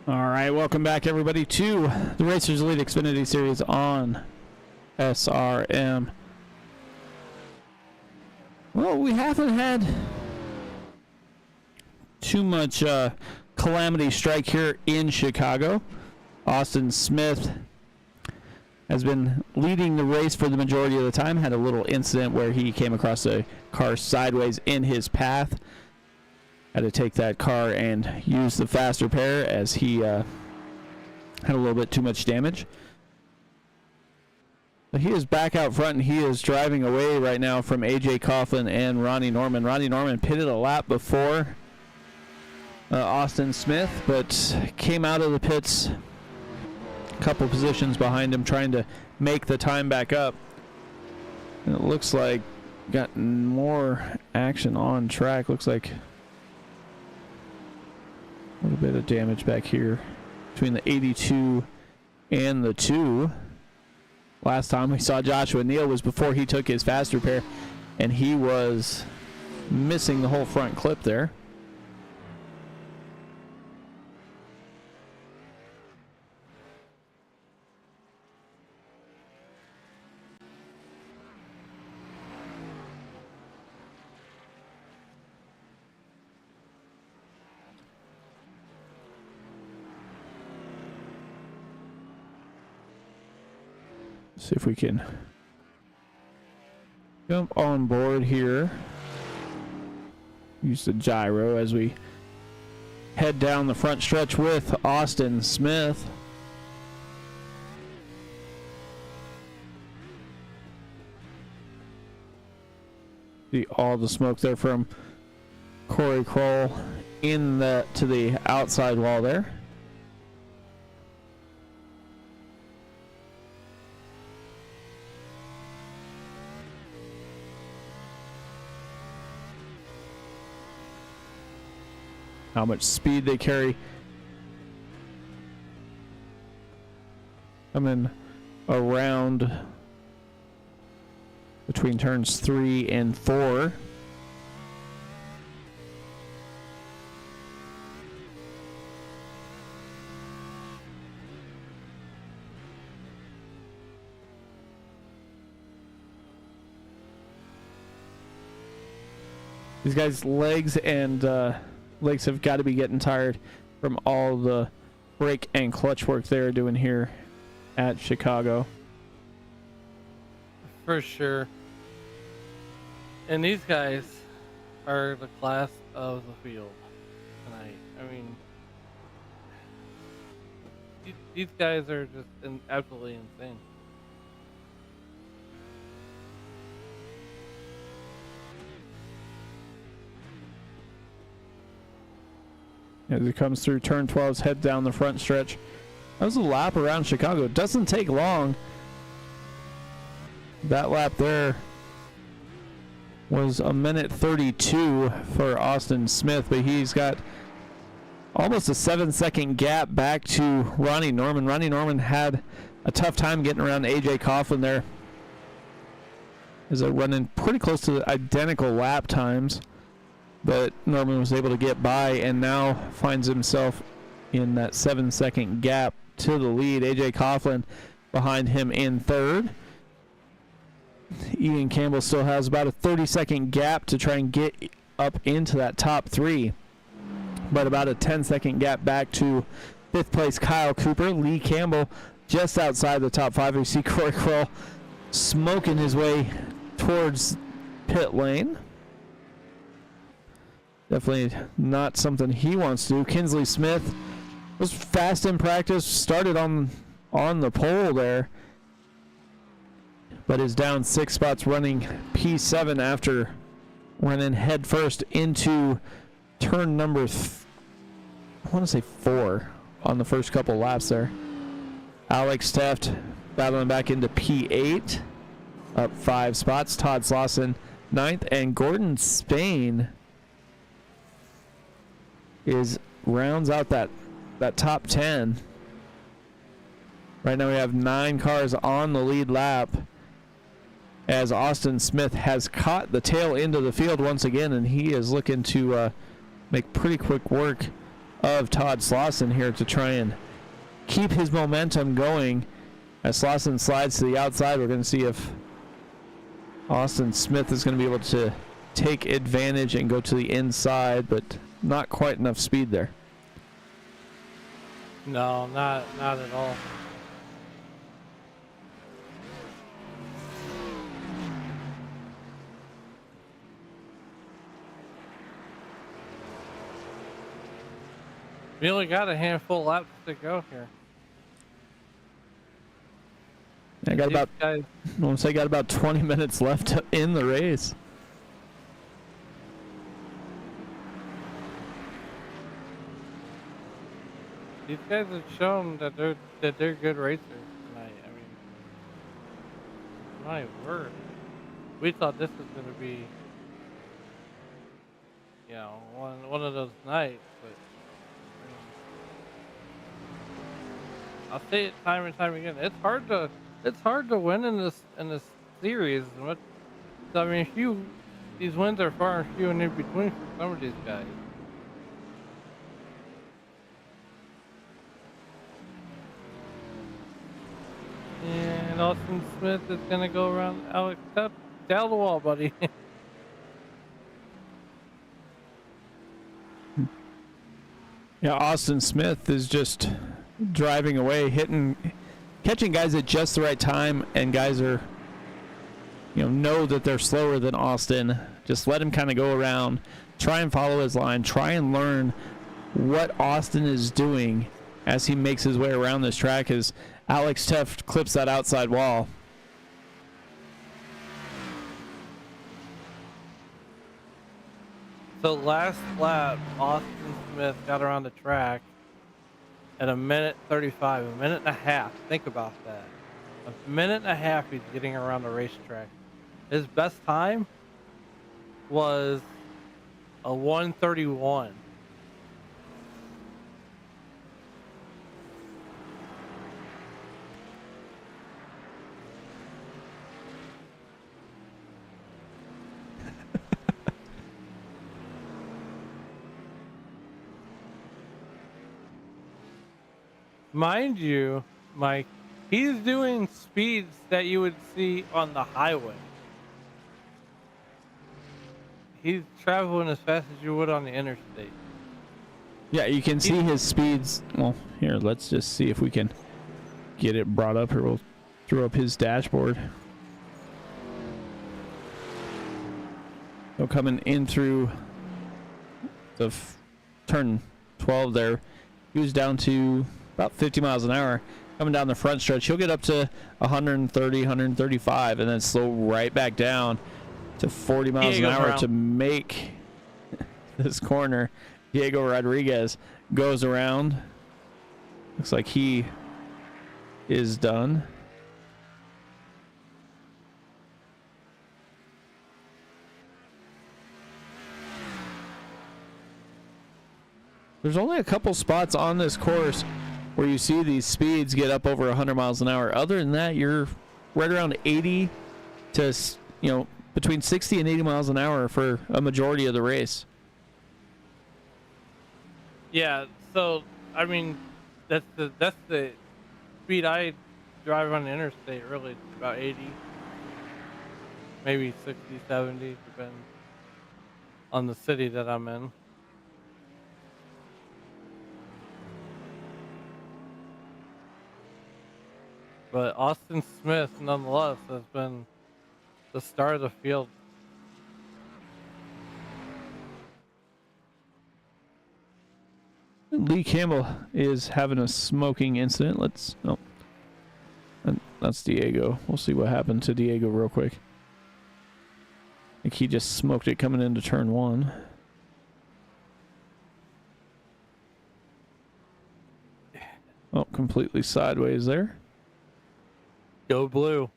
[SPEAKER 2] All right, welcome back, everybody, to the Racers Elite Xfinity Series on SRM. Well, we haven't had too much calamity strike here in Chicago. Austin Smith has been leading the race for the majority of the time. Had a little incident where he came across a car sideways in his path. Had to take that car and use the faster pair as he had a little bit too much damage. But he is back out front, and he is driving away right now from AJ Coughlin and Ronnie Norman. Ronnie Norman pitted a lap before Austin Smith, but came out of the pits a couple positions behind him, trying to make the time back up. And it looks like got more action on track. Looks like a little bit of damage back here between the 82 and the 2. Last time we saw Joshua Neal was before he took his fast repair, and he was missing the whole front clip there. See if we can jump on board here. Use the gyro as we head down the front stretch with Austin Smith. See all the smoke there from Corey Kroll in the to the outside wall there. How much speed they carry. Coming around between turns 3 and 4. These guys' legs have got to be getting tired from all the brake and clutch work they're doing here at Chicago.
[SPEAKER 3] For sure. And these guys are the class of the field tonight. I mean, these guys are just absolutely insane.
[SPEAKER 2] As it comes through turn 12's head down the front stretch. That was a lap around Chicago. It doesn't take long. That lap there was a minute 32 for Austin Smith, but he's got almost a 7-second gap back to Ronnie Norman. Ronnie Norman had a tough time getting around AJ Coughlin there, as they're running pretty close to the identical lap times. But Norman was able to get by and now finds himself in that 7-second gap to the lead. AJ Coughlin behind him in third. Ian Campbell still has about a 30-second gap to try and get up into that top 3. But about a 10-second gap back to 5th place Kyle Cooper. Lee Campbell just outside the top 5. We see Corey Kroll smoking his way towards pit lane. Definitely not something he wants to do. Kinsley Smith was fast in practice, started on the pole there, but is down 6 spots running P7 after running head first into turn number, I want to say 4 on the first couple laps there. Alex Teft battling back into P8, up 5 spots. Todd Slauson 9th, and Gordon Spain rounds out that top 10. Right now we have 9 cars on the lead lap, as Austin Smith has caught the tail end of the field once again, and he is looking to make pretty quick work of Todd Slauson here to try and keep his momentum going. As Slauson slides to the outside, we're going to see if Austin Smith is going to be able to take advantage and go to the inside, but not quite enough speed there.
[SPEAKER 3] No, not at all. We only got a handful of laps to go here.
[SPEAKER 2] I want to say got about 20 minutes left in the race.
[SPEAKER 3] These guys have shown that they're good racers tonight. I mean, my word. we thought this was going to be, you know, one of those nights. But I'll say it time and time again. It's hard to win in this series. I mean, these wins are far and few and in between for some of these guys. And Austin Smith is gonna go around Alex down the wall, buddy.
[SPEAKER 2] Yeah, Austin Smith is just driving away, catching guys at just the right time, and guys are, know that they're slower than Austin. Just let him kind of go around, try and follow his line, try and learn what Austin is doing as he makes his way around this track as Alex Tuft clips that outside wall.
[SPEAKER 3] So last lap, Austin Smith got around the track at 1:35, a minute and a half. Think about that. A minute and a half he's getting around the racetrack. His best time was a 1:31. Mind you, Mike, he's doing speeds that you would see on the highway. He's traveling as fast as you would on the interstate.
[SPEAKER 2] Yeah, you can see his speeds. Well, here, let's just see if we can get it brought up, or we'll throw up his dashboard. So coming in through the turn 12 there, he was down to about 50 miles an hour. Coming down the front stretch, he'll get up to 130, 135, and then slow right back down to 40 miles an hour to make this corner. Diego Rodriguez goes around. Looks like he is done. There's only a couple spots on this course where you see these speeds get up over 100 miles an hour. Other than that, you're right around 80 to, between 60 and 80 miles an hour for a majority of the race.
[SPEAKER 3] Yeah, so I mean, that's the speed I drive on the interstate. Really, it's about 80, maybe 60, 70, depends on the city that I'm in. But Austin Smith, nonetheless, has been the star of the field.
[SPEAKER 2] Lee Campbell is having a smoking incident. That's Diego. We'll see what happened to Diego real quick. I think he just smoked it coming into turn 1. Oh, completely sideways there.
[SPEAKER 3] Go blue.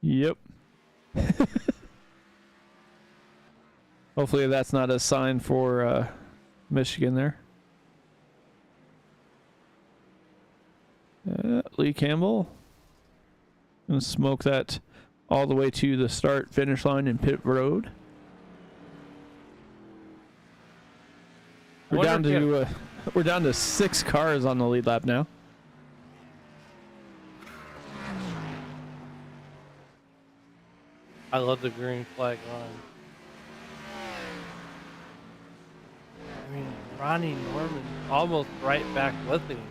[SPEAKER 2] Yep. Hopefully that's not a sign for Michigan there. Lee Campbell gonna smoke that all the way to the start finish line in pit road. We're down to 6 cars on the lead lap now.
[SPEAKER 3] I love the green flag line. I mean, Ronnie Norman almost right back with him.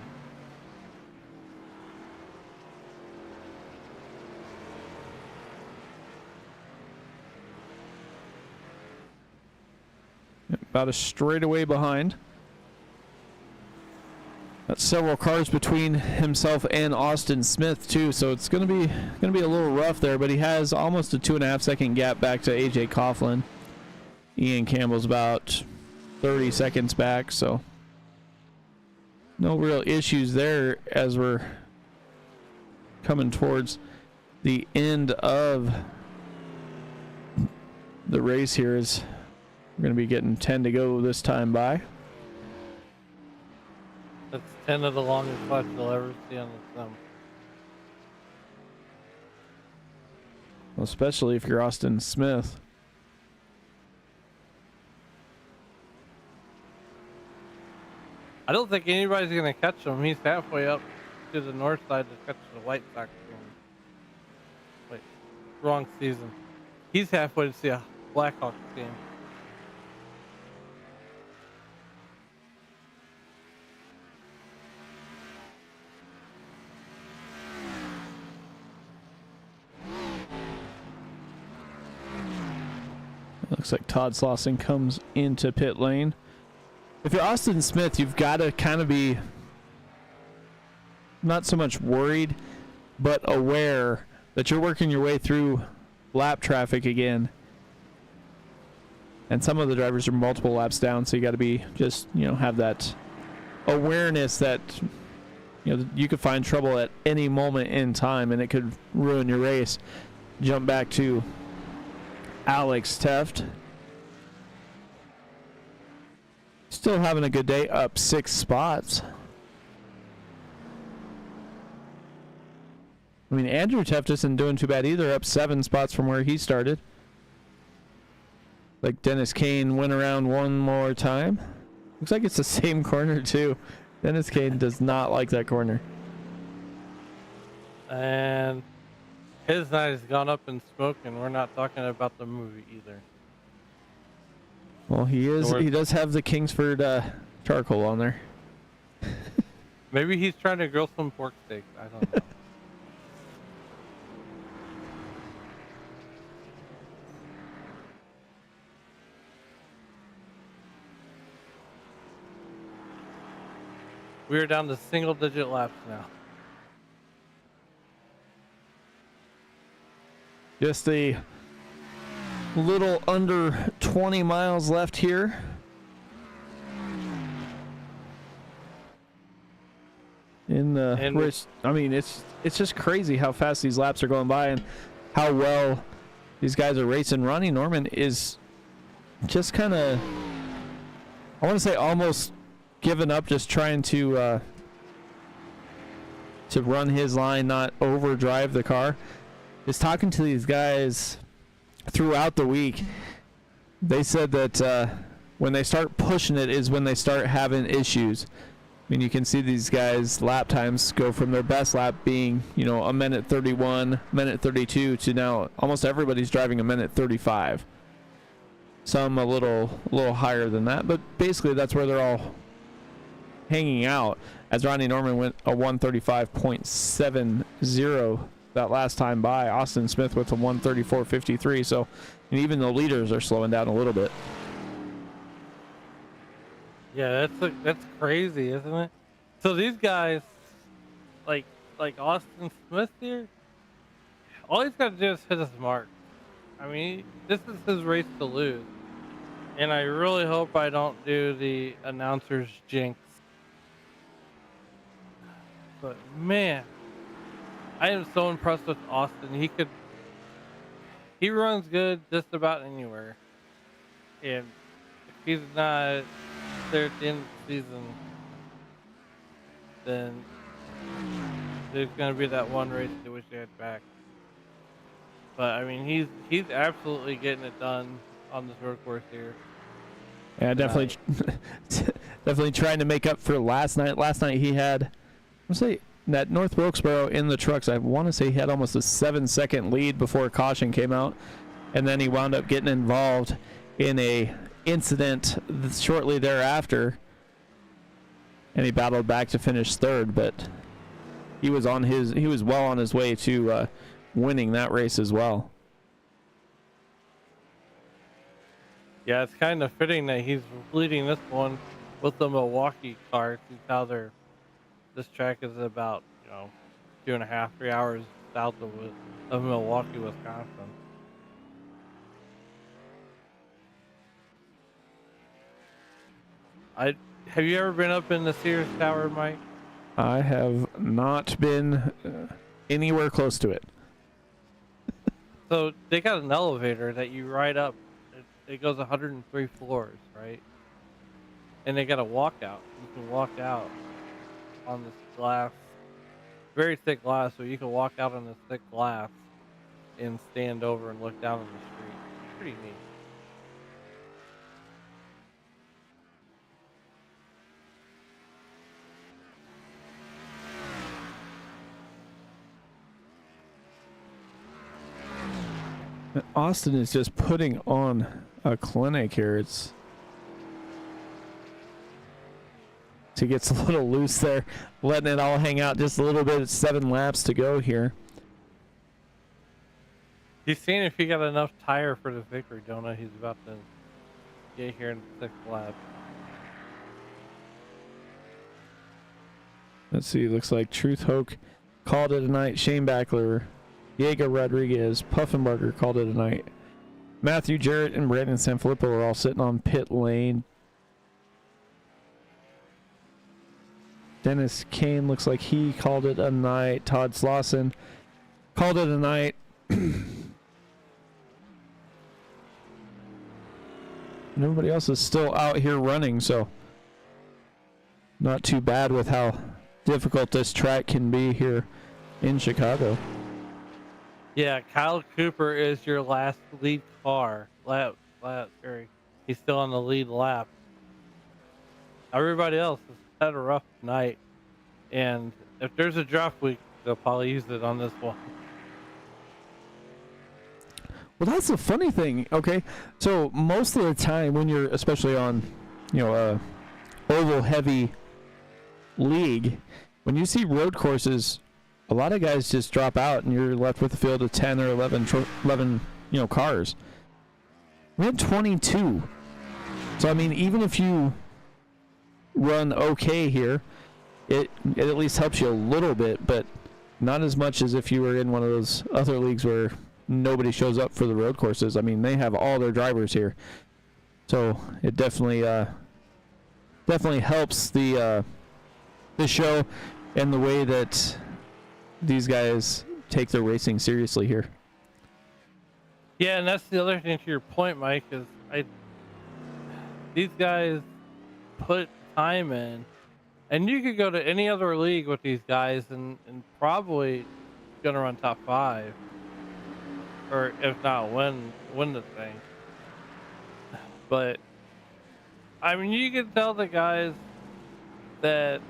[SPEAKER 2] About a straightaway behind. Got several cars between himself and Austin Smith too, so it's gonna be a little rough there. But he has almost a 2.5 second gap back to AJ Coughlin. Ian Campbell's about 30 seconds back, so no real issues there as we're coming towards the end of the race here is we're going to be getting 10 to go this time by.
[SPEAKER 3] That's 10 of the longest laps you'll ever see on the sim.
[SPEAKER 2] Well, especially if you're Austin Smith.
[SPEAKER 3] I don't think anybody's going to catch him. He's halfway up to the north side to catch the White Sox game. Wait, wrong season. He's halfway to see a Blackhawks game.
[SPEAKER 2] Looks like Todd Slauson comes into pit lane. If you're Austin Smith, you've got to kind of be not so much worried, but aware that you're working your way through lap traffic again. And some of the drivers are multiple laps down, so you got to be just, have that awareness that, you could find trouble at any moment in time and it could ruin your race. Jump back to Alex Teft. Still having a good day, up 6 spots. I mean, Andrew Teft isn't doing too bad either, up 7 spots from where he started. Like Dennis Kane went around one more time. Looks like it's the same corner too. Dennis Kane does not like that corner.
[SPEAKER 3] And his night has gone up in smoke, and we're not talking about the movie either.
[SPEAKER 2] Well, he does have the Kingsford charcoal on there.
[SPEAKER 3] Maybe he's trying to grill some pork steaks. I don't know. We are down to single-digit laps now.
[SPEAKER 2] Just a little under 20 miles left here. In the race. I mean, it's just crazy how fast these laps are going by and how well these guys are racing. Ronnie Norman is just kind of, I want to say almost given up, just trying to run his line, not overdrive the car. Just talking to these guys throughout the week, they said that when they start pushing it is when they start having issues. I mean, you can see these guys' lap times go from their best lap being, a minute 31, minute 32 to now almost everybody's driving a minute 35. Some a little higher than that, but basically that's where they're all hanging out. As Ronnie Norman went a 135.70 that last time by. Austin Smith with a 134.53. So, and even the leaders are slowing down a little bit.
[SPEAKER 3] Yeah, that's crazy, isn't it? So these guys, like Austin Smith here, all he's got to do is hit his mark. I mean, this is his race to lose. And I really hope I don't do the announcer's jinx. But man, I am so impressed with Austin. He runs good just about anywhere. And if he's not there at the end of the season, then there's going to be that one race they wish they had back. But I mean, he's absolutely getting it done on this road course here.
[SPEAKER 2] Yeah, definitely, definitely trying to make up for last night. Last night he had, let's say, that North Wilkesboro in the trucks, I want to say he had almost a 7-second lead before a caution came out, and then he wound up getting involved in a incident shortly thereafter, and he battled back to finish third. But he was well on his way to winning that race as well.
[SPEAKER 3] Yeah, it's kind of fitting that he's leading this one with the Milwaukee car. Since how this track is about 2.5, 3 hours south of Milwaukee, Wisconsin. Have you ever been up in the Sears Tower, Mike?
[SPEAKER 2] I have not been anywhere close to it.
[SPEAKER 3] So they got an elevator that you ride up it goes 103 floors, right? And they got a walkout. You can walk out on this glass, very thick glass, so you can walk out on this thick glass and stand over and look down on the street. Pretty neat.
[SPEAKER 2] Austin is just putting on a clinic here. He gets a little loose there, letting it all hang out just a little bit. It's 7 laps to go here.
[SPEAKER 3] He's seeing if he got enough tire for the victory donut. He's about to get here in the 6th lap.
[SPEAKER 2] Let's see. Looks like Truth Hoke called it a night. Shane Backler, Diego Rodriguez, Puffenbarger called it a night. Matthew Jarrett and Brandon Sanfilippo are all sitting on pit lane. Dennis Kane looks like he called it a night. Todd Slauson called it a night. And everybody else is still out here running, so not too bad with how difficult this track can be here in Chicago.
[SPEAKER 3] Yeah, Kyle Cooper is your last lead car. He's still on the lead lap. Everybody else has had a rough night, and if there's a draft week, they'll probably use it on this one.
[SPEAKER 2] Well, that's the funny thing. Okay, so most of the time when you're, especially on, a oval heavy league, when you see road courses, a lot of guys just drop out, and you're left with a field of 10 or 11 cars. We had 22. So I mean, even if you run okay here, it at least helps you a little bit, but not as much as if you were in one of those other leagues where nobody shows up for the road courses. I mean, they have all their drivers here, so it definitely helps the show and the way that these guys take their racing seriously here.
[SPEAKER 3] Yeah, and that's the other thing to your point, Mike, is these guys put time in, and you could go to any other league with these guys and probably gonna run top 5, or if not win the thing. But I mean, you can tell the guys that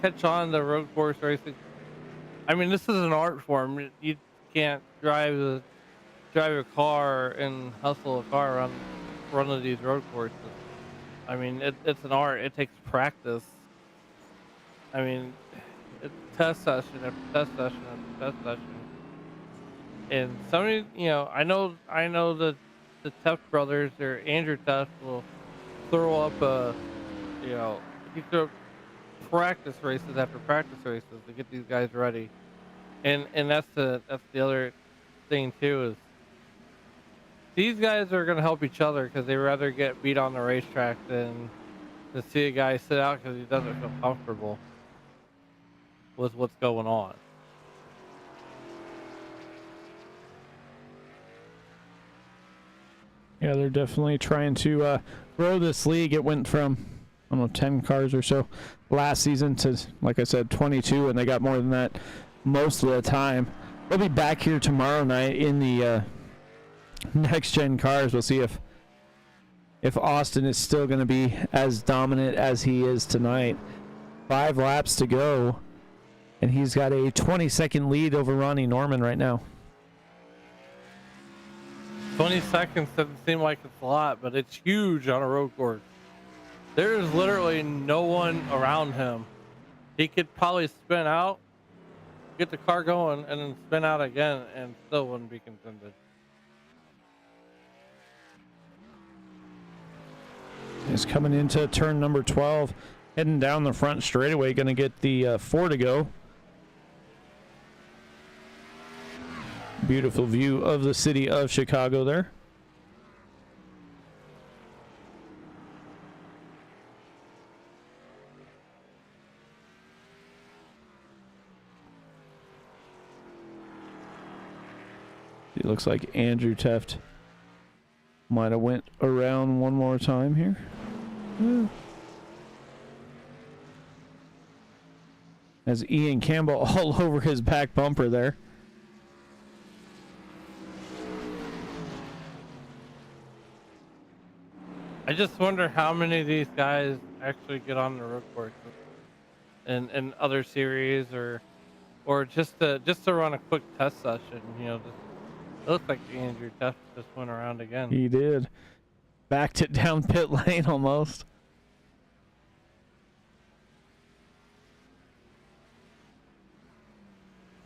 [SPEAKER 3] catch on the road course racing. I mean, this is an art form. You can't drive a car and hustle a car around one of these road courses. I mean, it's an art. It takes practice. I mean, it's test session after test session after test session. And somebody, I know the Tuft brothers, or Andrew Tuft, will throw up he throw practice races after practice races to get these guys ready. And that's the other thing too, is these guys are going to help each other, because they rather get beat on the racetrack than to see a guy sit out because he doesn't feel comfortable with what's going on.
[SPEAKER 2] Yeah, they're definitely trying to grow this league. It went from, 10 cars or so last season to, like I said, 22, and they got more than that most of the time. They'll be back here tomorrow night in the next gen cars. We'll see if Austin is still going to be as dominant as he is tonight. 5 laps to go, and he's got a 20-second lead over Ronnie Norman right now.
[SPEAKER 3] 20 seconds doesn't seem like it's a lot, but it's huge on a road course. There's literally no one around him. He could probably spin out, get the car going, and then spin out again, and still wouldn't be contended.
[SPEAKER 2] He's coming into turn number 12, heading down the front straightaway, going to get the 4 to go. Beautiful view of the city of Chicago there. It looks like Andrew Tuft Might have went around one more time here. As Ian Campbell all over his back bumper there.
[SPEAKER 3] I just wonder how many of these guys actually get on the road course in other series or just to run a quick test session. You know, just, it looks like Andrew Duff just went around again.
[SPEAKER 2] He did. Backed it down pit lane almost.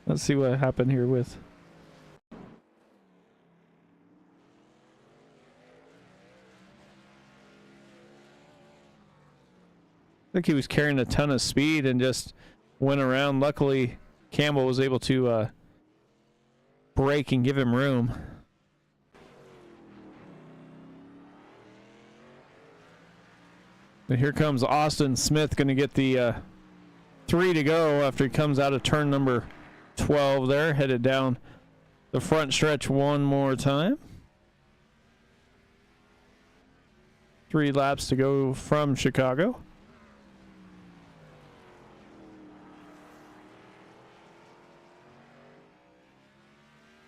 [SPEAKER 2] Let's see what happened here with. I think he was carrying a ton of speed and just went around. Luckily, Campbell was able to brake and give him room. And here comes Austin Smith, going to get the 3 to go after he comes out of turn number 12 there, headed down the front stretch one more time. 3 laps to go from Chicago.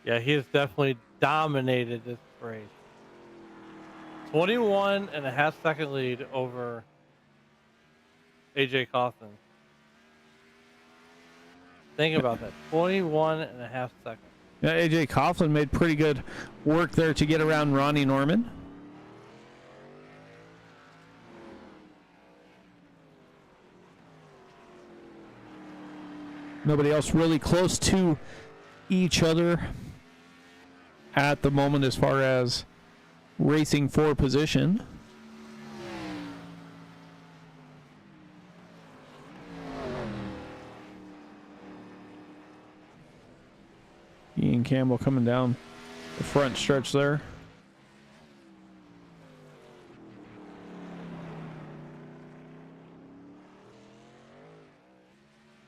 [SPEAKER 3] Yeah, he has definitely dominated this race. 21.5-second lead over AJ Coughlin. Think about that. 21.5 seconds.
[SPEAKER 2] Yeah, AJ Coughlin made pretty good work there to get around Ronnie Norman. Nobody else really close to each other at the moment as far as racing for position. Ian Campbell coming down the front stretch there.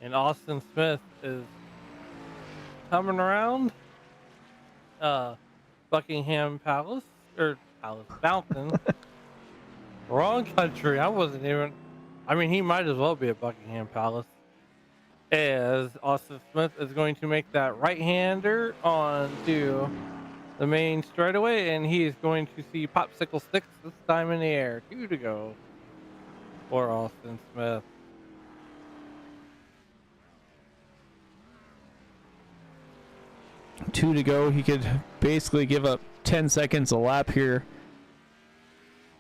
[SPEAKER 3] And Austin Smith is coming around Buckingham Palace Fountain. Wrong country. I wasn't even. I mean, he might as well be at Buckingham Palace. As Austin Smith is going to make that right-hander onto the main straightaway, and he is going to see popsicle sticks this time in the air. 2 to go for Austin Smith.
[SPEAKER 2] Two to go. He could basically give up 10 seconds a lap here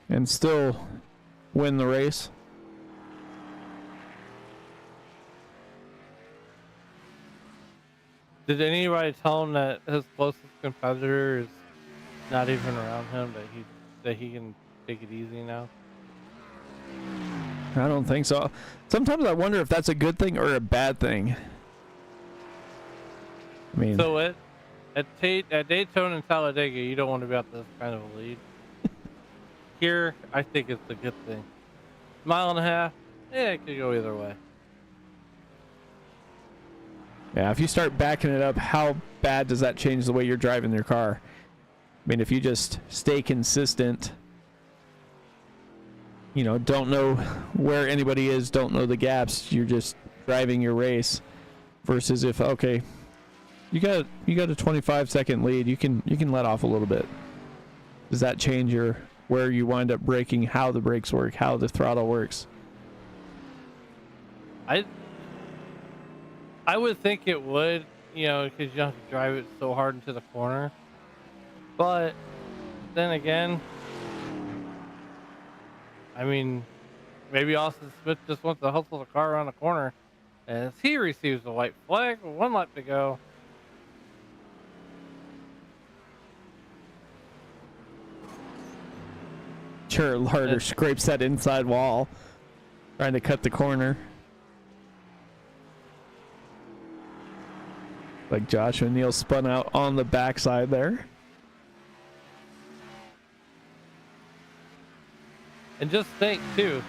[SPEAKER 2] and still win the race.
[SPEAKER 3] Did anybody tell him that his closest competitor is not even around him, that he can take it easy now?
[SPEAKER 2] I don't think so. Sometimes I wonder if that's a good thing or a bad thing. I mean,
[SPEAKER 3] so at Daytona and Talladega, you don't want to be at this kind of a lead. Here, I think it's a good thing. Mile and a half, it could go either way.
[SPEAKER 2] yeah, if you start backing it up, how bad does that change the way you're driving your car? I mean, if you just stay consistent, you know, don't know where anybody is, don't know the gaps, you're just driving your race. Versus if, okay, you got a 25-second lead, you can let off a little bit. Does that change where you wind up braking, how the brakes work, how the throttle works?
[SPEAKER 3] I would think it would, you know, because you have to drive it so hard into the corner. But then again, I mean, maybe Austin Smith just wants to hustle the car around the corner as he receives the white flag with 1 lap to go.
[SPEAKER 2] Sure, Larder scrapes that inside wall, trying to cut the corner. Like Joshua Neal spun out on the backside there.
[SPEAKER 3] And just think, too,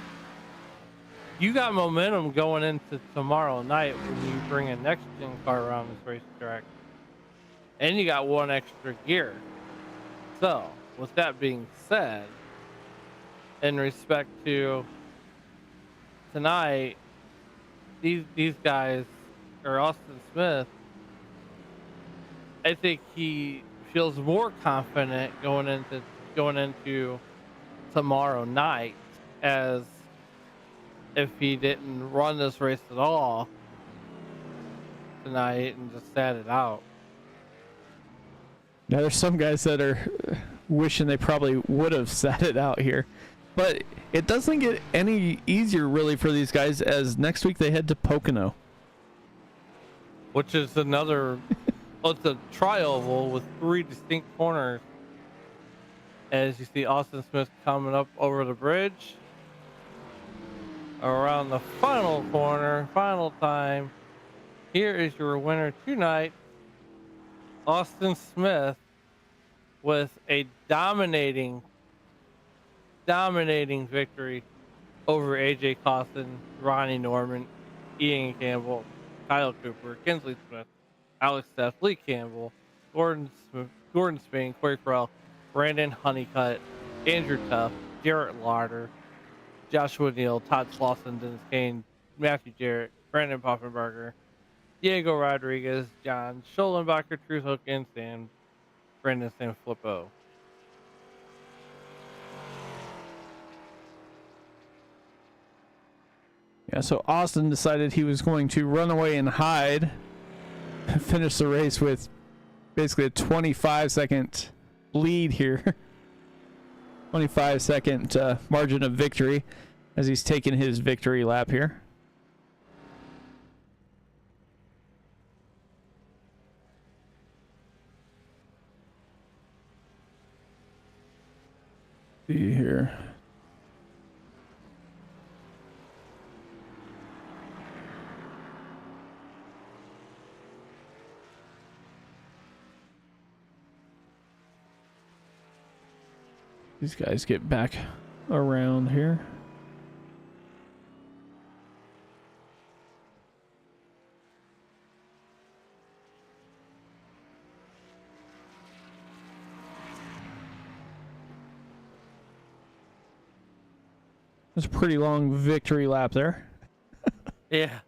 [SPEAKER 3] you got momentum going into tomorrow night when you bring a next-gen car around this racetrack. And you got 1 extra gear. So, with that being said, in respect to tonight, these guys, or Austin Smith, I think he feels more confident going into tomorrow night, as if he didn't run this race at all tonight and just sat it out.
[SPEAKER 2] Now there's some guys that are wishing they probably would have sat it out here, but it doesn't get any easier really for these guys, as next week they head to Pocono,
[SPEAKER 3] Which is another, it's a tri-oval with 3 distinct corners. As you see Austin Smith coming up over the bridge. Around the final corner, final time. Here is your winner tonight, Austin Smith, with a dominating victory over AJ Costin, Ronnie Norman, Ian Campbell, Kyle Cooper, Kinsley Smith, Alex Steff, Lee Campbell, Gordon Spain, Corey Farrell, Brandon Honeycutt, Andrew Tuff, Jarrett Larder, Joshua Neal, Todd Slauson, Dennis Kane, Matthew Jarrett, Brandon Poffenbarger, Diego Rodriguez, John Schollenbacher, Truth Hook, and Brandon Sam Flippo.
[SPEAKER 2] Yeah, so Austin decided he was going to run away and hide, finish the race with basically a 25-second lead here. 25-second margin of victory as he's taking his victory lap here. See here. These guys get back around here. That's a pretty long victory lap there.
[SPEAKER 3] Yeah.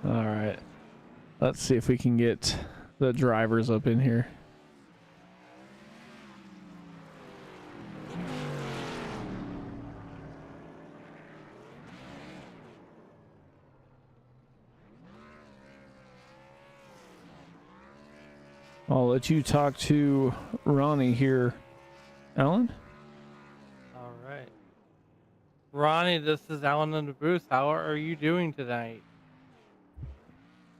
[SPEAKER 2] All right. Let's see if we can get the drivers up in here. I'll let you talk to Ronnie here, Alan.
[SPEAKER 3] All right. Ronnie, this is Alan in the booth. How are you doing tonight?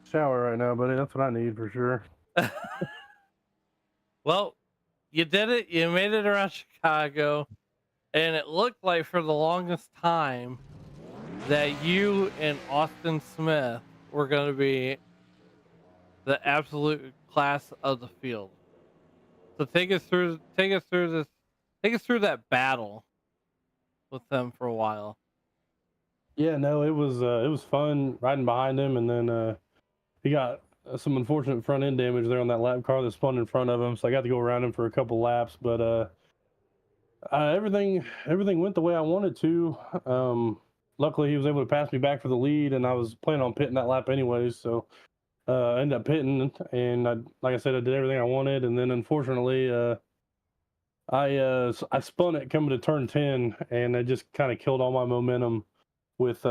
[SPEAKER 4] Shower right now, buddy. That's what I need for sure.
[SPEAKER 3] Well, you did it. You made it around Chicago, and it looked like for the longest time that you and Austin Smith were going to be the absolute class of the field. So take us through that battle with them for a while.
[SPEAKER 4] Yeah, no, it was fun riding behind him, and then he got some unfortunate front end damage there on that lap car that spun in front of him, so I got to go around him for a couple laps. But everything went the way I wanted to. Luckily, he was able to pass me back for the lead, and I was planning on pitting that lap anyways. So I ended up pitting, and like I said, I did everything I wanted. And then unfortunately, I spun it coming to turn 10, and it just kind of killed all my momentum with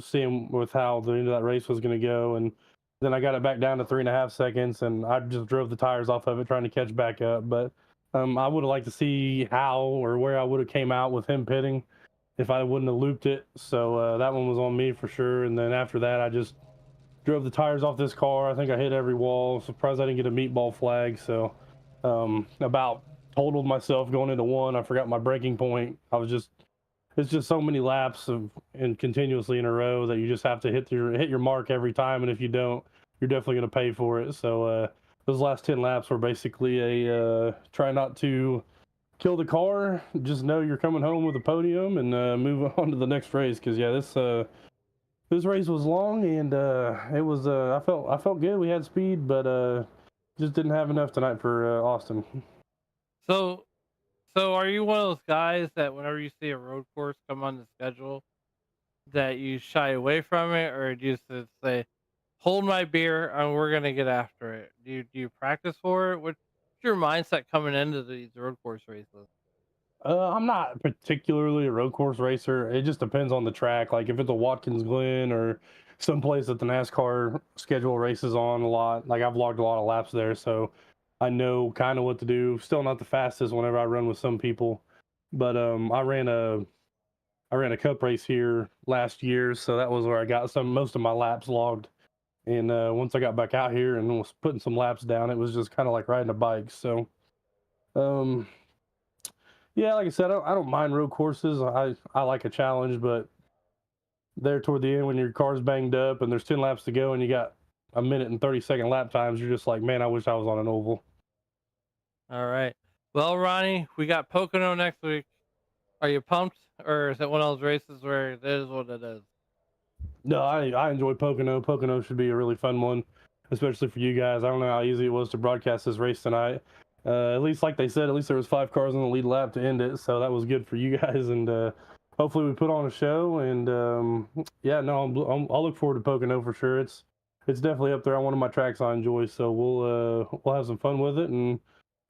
[SPEAKER 4] seeing with how the end of that race was going to go. And then I got it back down to 3.5 seconds, and I just drove the tires off of it trying to catch back up. But I would have liked to see how or where I would have came out with him pitting if I wouldn't have looped it. So that one was on me for sure. And then after that, I just drove the tires off this car. I think I hit every wall. Surprised I didn't get a meatball flag. So about totaled myself going into one. I forgot my braking point. It's just so many laps and continuously in a row that you just have to hit your mark every time. And if you don't, you're definitely going to pay for it. So those last 10 laps were basically a try not to kill the car. Just know you're coming home with a podium and move on to the next race. Because yeah, this race was long and it was I felt good. We had speed, but just didn't have enough tonight for Austin.
[SPEAKER 3] So, so are you one of those guys that whenever you see a road course come on the schedule, that you shy away from it, or do you just say, "Hold my beer, and we're gonna get after it"? Do you practice for it? What's your mindset coming into these road course races?
[SPEAKER 4] I'm not particularly a road course racer. It just depends on the track. Like if it's a Watkins Glen or someplace that the NASCAR schedule races on a lot. Like I've logged a lot of laps there, so I know kind of what to do. Still not the fastest whenever I run with some people, but I ran a cup race here last year, so that was where I got most of my laps logged. And once I got back out here and was putting some laps down, it was just kind of like riding a bike. So um, yeah, like I said, I don't mind road courses. I like a challenge, but there toward the end when your car's banged up and there's 10 laps to go and you got a minute and 30-second lap times, you're just like, man, I wish I was on an oval.
[SPEAKER 3] All right. Well, Ronnie, we got Pocono next week. Are you pumped, or is it one of those races where it is what it is?
[SPEAKER 4] No, I enjoy Pocono. Pocono should be a really fun one, especially for you guys. I don't know how easy it was to broadcast this race tonight. At least, like they said, at least there was 5 cars on the lead lap to end it, so that was good for you guys. And hopefully, we put on a show. And yeah, no, I'll look forward to Pocono for sure. It's definitely up there on one of my tracks I enjoy. So we'll have some fun with it. And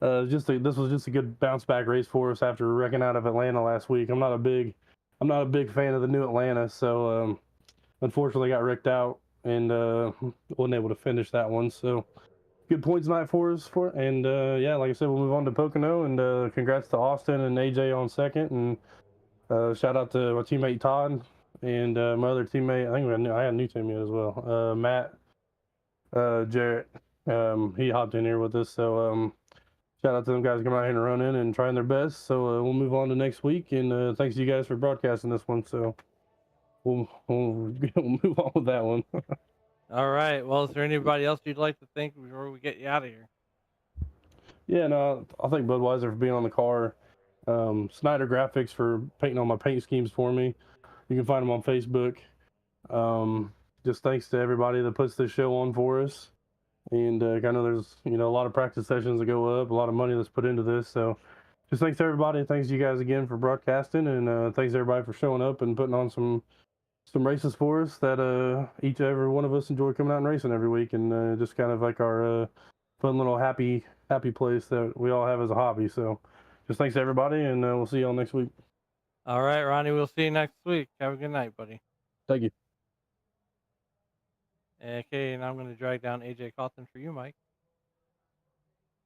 [SPEAKER 4] this was just a good bounce back race for us after wrecking out of Atlanta last week. I'm not a big fan of the new Atlanta, so. Unfortunately, got wrecked out and wasn't able to finish that one. So good points night for us. And yeah, like I said, we'll move on to Pocono. And congrats to Austin and AJ on second. And shout out to my teammate Todd and my other teammate. I think I had a new teammate as well. Matt Jarrett. He hopped in here with us. So shout out to them guys coming out here and running and trying their best. So we'll move on to next week. And thanks to you guys for broadcasting this one. So. We'll move on with that one.
[SPEAKER 3] All right. Well, is there anybody else you'd like to thank before we get you out of here?
[SPEAKER 4] Yeah, no, I thank Budweiser for being on the car. Snyder Graphics for painting all my paint schemes for me. You can find them on Facebook. Just thanks to everybody that puts this show on for us. And I know there's a lot of practice sessions that go up, a lot of money that's put into this. So just thanks to everybody. Thanks to you guys again for broadcasting, and thanks everybody for showing up and putting on some races for us that every one of us enjoy coming out and racing every week, and just kind of like our fun little happy place that we all have as a hobby. So just thanks to everybody, and we'll see y'all next week.
[SPEAKER 3] All right, Ronnie, we'll see you next week. Have a good night, buddy.
[SPEAKER 4] Thank you.
[SPEAKER 3] Okay, and I'm going to drag down AJ Cawthon for you, Mike.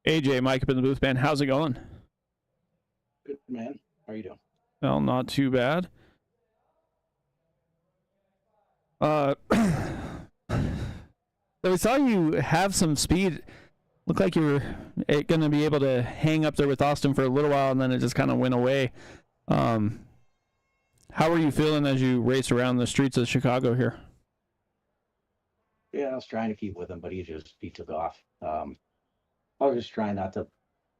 [SPEAKER 2] AJ, Mike up in the booth, man. How's it going?
[SPEAKER 5] Good, man. How are you doing?
[SPEAKER 2] Well, not too bad. So we saw you have some speed. Looked like you were going to be able to hang up there with Austin for a little while, and then it just kind of went away. How were you feeling as you raced around the streets of Chicago here?
[SPEAKER 5] Yeah, I was trying to keep with him, but he took off. I was just trying not to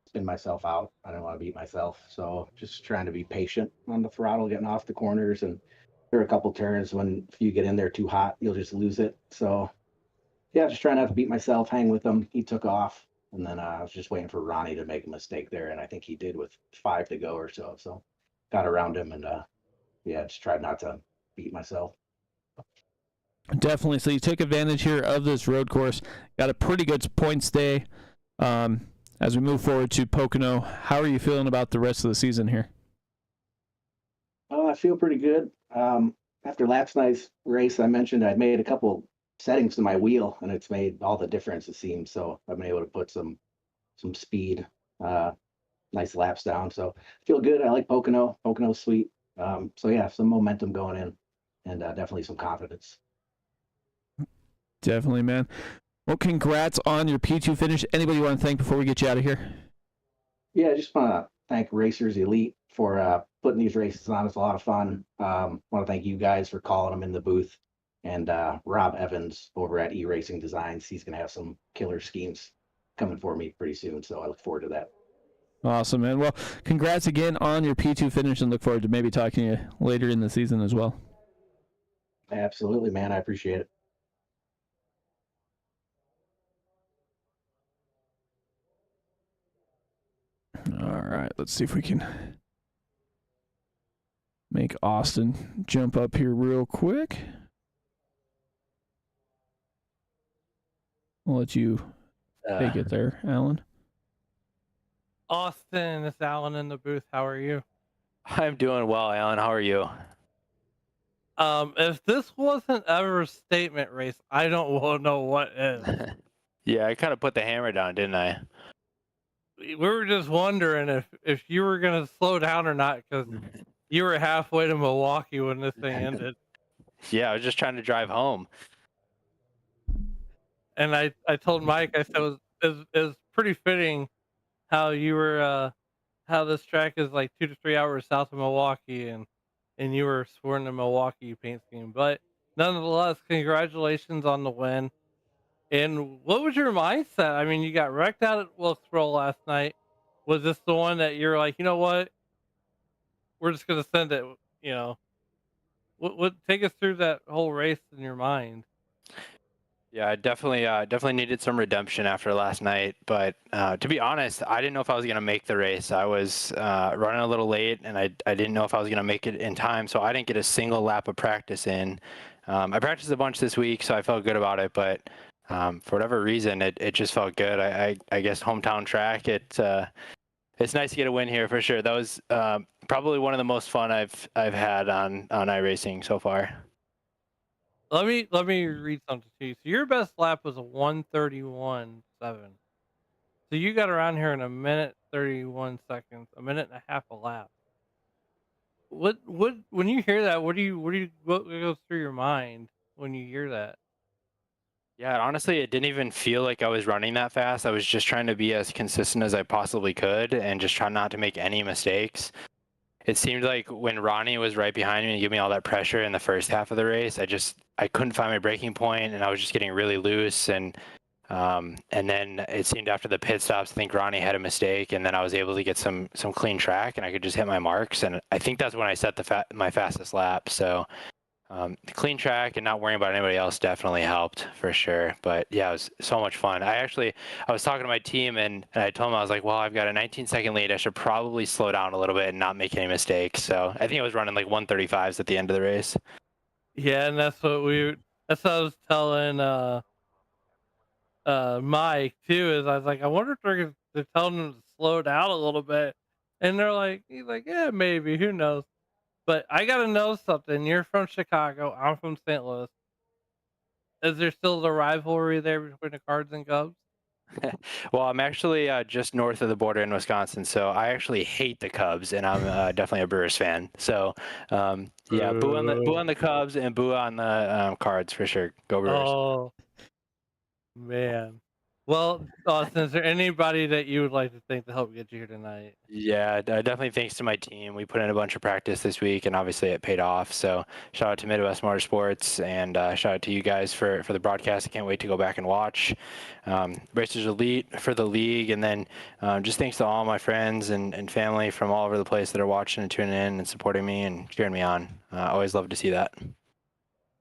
[SPEAKER 5] spin myself out. I didn't want to beat myself, so just trying to be patient on the throttle, getting off the corners, and there are a couple turns when if you get in there too hot, you'll just lose it. So yeah, just trying not to beat myself, hang with him. He took off, and then I was just waiting for Ronnie to make a mistake there, and I think he did with 5 to go or so. So got around him, and yeah, just tried not to beat myself.
[SPEAKER 2] Definitely. So you took advantage here of this road course. Got a pretty good points day. As we move forward to Pocono, how are you feeling about the rest of the season here?
[SPEAKER 5] Oh, I feel pretty good. After last night's race, I mentioned I'd made a couple settings to my wheel, and it's made all the difference, it seems. So I've been able to put some speed, nice laps down. So I feel good. I like Pocono. Pocono's sweet. So yeah, some momentum going in, and definitely some confidence.
[SPEAKER 2] Definitely, man. Well, congrats on your P2 finish. Anybody you want to thank before we get you out of here?
[SPEAKER 5] Yeah, I just want to thank Racers Elite for putting these races on. It's a lot of fun. Want to thank you guys for calling them in the booth, and Rob Evans over at Iracing Designs. He's going to have some killer schemes coming for me pretty soon, so I look forward to that.
[SPEAKER 2] Awesome, man. Well, congrats again on your P2 finish, and look forward to maybe talking to you later in the season as well.
[SPEAKER 5] Absolutely, man. I appreciate it.
[SPEAKER 2] All right, let's see if we can make Austin jump up here real quick. I'll let you take it there, Alan.
[SPEAKER 3] Austin, it's Alan in the booth. How are you?
[SPEAKER 6] I'm doing well, Alan. How are you?
[SPEAKER 3] If this wasn't ever a statement race, I don't know what is.
[SPEAKER 6] Yeah, I kind of put the hammer down, didn't I?
[SPEAKER 3] We were just wondering if you were gonna slow down or not, because you were halfway to Milwaukee when this thing ended.
[SPEAKER 6] Yeah, I was just trying to drive home.
[SPEAKER 3] And I told Mike, I said it was pretty fitting how you were how this track is like 2 to 3 hours south of Milwaukee, and you were sworn to Milwaukee paint scheme. But nonetheless, congratulations on the win. And what was your mindset? I mean, you got wrecked out at Wilkesboro last night. Was this the one that you're like, you know what? We're just gonna send it. You know, what take us through that whole race in your mind?
[SPEAKER 6] Yeah, I definitely needed some redemption after last night. But to be honest, I didn't know if I was gonna make the race. I was running a little late, and I didn't know if I was gonna make it in time. So I didn't get a single lap of practice in. I practiced a bunch this week, so I felt good about it. But for whatever reason, it just felt good. I guess hometown track. It's nice to get a win here for sure. That was probably one of the most fun I've had on iRacing so far.
[SPEAKER 3] Let me read something to you. So your best lap was a 1:31.7. So you got around here in a minute 31 seconds, a minute and a half a lap. What when you hear that, what goes through your mind when you hear that?
[SPEAKER 6] Yeah, honestly, it didn't even feel like I was running that fast. I was just trying to be as consistent as I possibly could and just try not to make any mistakes. It seemed like when Ronnie was right behind me and gave me all that pressure in the first half of the race, I couldn't find my breaking point, and I was just getting really loose. And then it seemed after the pit stops, I think Ronnie had a mistake, and then I was able to get some clean track, and I could just hit my marks. And I think that's when I set my fastest lap. So the clean track and not worrying about anybody else definitely helped for sure. But yeah, it was so much fun. I was talking to my team, and I told them, I was like, well, I've got a 19-second lead. I should probably slow down a little bit and not make any mistakes. So I think I was running like 135s at the end of the race.
[SPEAKER 3] Yeah, and that's what I was telling Mike too. Is I was like, I wonder if they're telling him to slow down a little bit, and he's like, yeah, maybe, who knows. But I gotta know something. You're from Chicago. I'm from St. Louis. Is there still the rivalry there between the Cards and Cubs?
[SPEAKER 6] Well, I'm actually just north of the border in Wisconsin, so I actually hate the Cubs, and I'm definitely a Brewers fan. So, yeah, boo on the Cubs and boo on the Cards for sure. Go Brewers.
[SPEAKER 3] Oh man. Well, Austin, is there anybody that you would like to thank to help get you here tonight?
[SPEAKER 6] Yeah, definitely thanks to my team. We put in a bunch of practice this week, and obviously it paid off. So shout out to Midwest Motorsports, and shout out to you guys for the broadcast. I can't wait to go back and watch. Racers Elite for the league, and then just thanks to all my friends and family from all over the place that are watching and tuning in and supporting me and cheering me on. Always love to see that.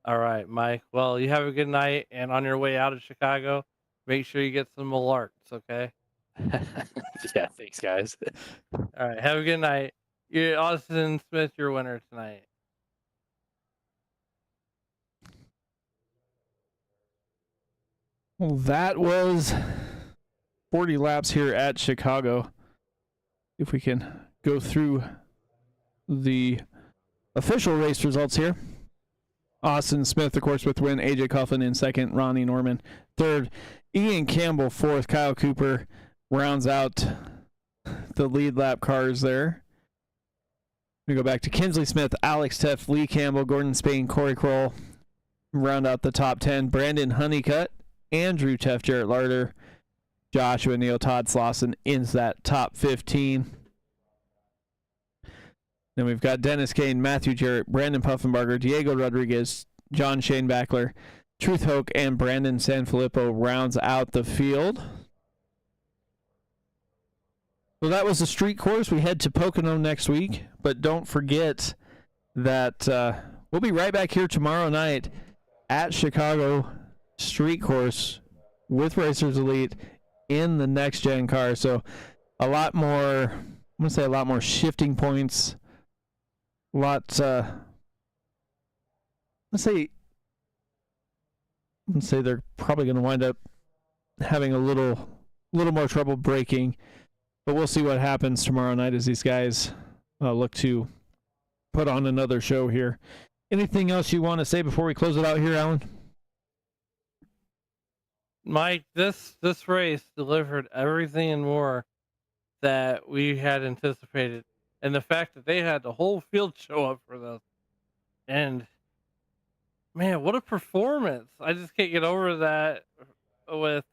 [SPEAKER 3] All right, Mike. Well, you have a good night, and on your way out of Chicago, make sure you get some alerts, okay?
[SPEAKER 6] Yeah, thanks, guys.
[SPEAKER 3] All right, have a good night. You're Austin Smith, your winner tonight.
[SPEAKER 2] Well, that was 40 laps here at Chicago. If we can go through the official race results here. Austin Smith, of course, with the win. AJ Coughlin in second. Ronnie Norman third. Ian Campbell fourth. Kyle Cooper rounds out the lead lap cars there. We go back to Kinsley Smith, Alex Teff, Lee Campbell, Gordon Spain, Corey Kroll round out the top 10. Brandon Honeycutt, Andrew Teff, Jarrett Larder, Joshua Neal, Todd Slauson into that top 15. Then we've got Dennis Kane, Matthew Jarrett, Brandon Puffenbarger, Diego Rodriguez, John Shane Backler, Truth Hoke, and Brandon Sanfilippo rounds out the field. So that was the street course. We head to Pocono next week, but don't forget that we'll be right back here tomorrow night at Chicago Street Course with Racers Elite in the next gen car. So a lot more, I'm going to say a lot more shifting points. I'm going to say they're probably going to wind up having a little more trouble braking. But we'll see what happens tomorrow night as these guys look to put on another show here. Anything else you want to say before we close it out here, Alan?
[SPEAKER 3] Mike, this race delivered everything and more that we had anticipated. And the fact that they had the whole field show up for this. And, man, what a performance. I just can't get over that with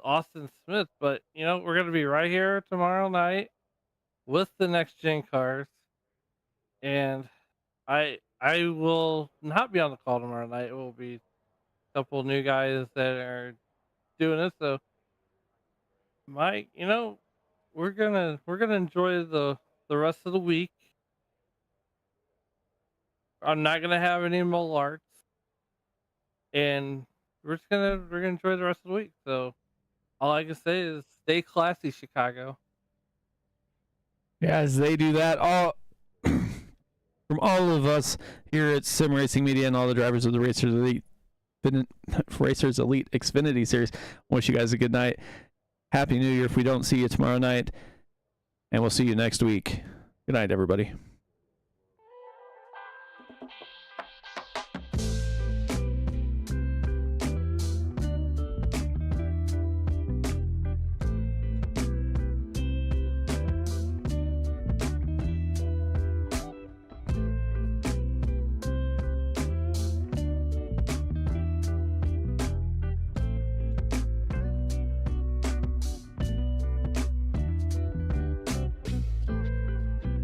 [SPEAKER 3] Austin Smith. But, you know, we're going to be right here tomorrow night with the next gen cars. And I will not be on the call tomorrow night. It will be a couple new guys that are doing this. So, Mike, you know, we're gonna enjoy the rest of the week. I'm not gonna have any Molarts, and we're gonna enjoy the rest of the week. So all I can say is stay classy, Chicago.
[SPEAKER 2] Yeah, as they do that, all from all of us here at Sim Racing Media and all the drivers of the Racers Elite Xfinity Series, wish you guys a good night. Happy New Year if we don't see you tomorrow night, and we'll see you next week. Good night, everybody.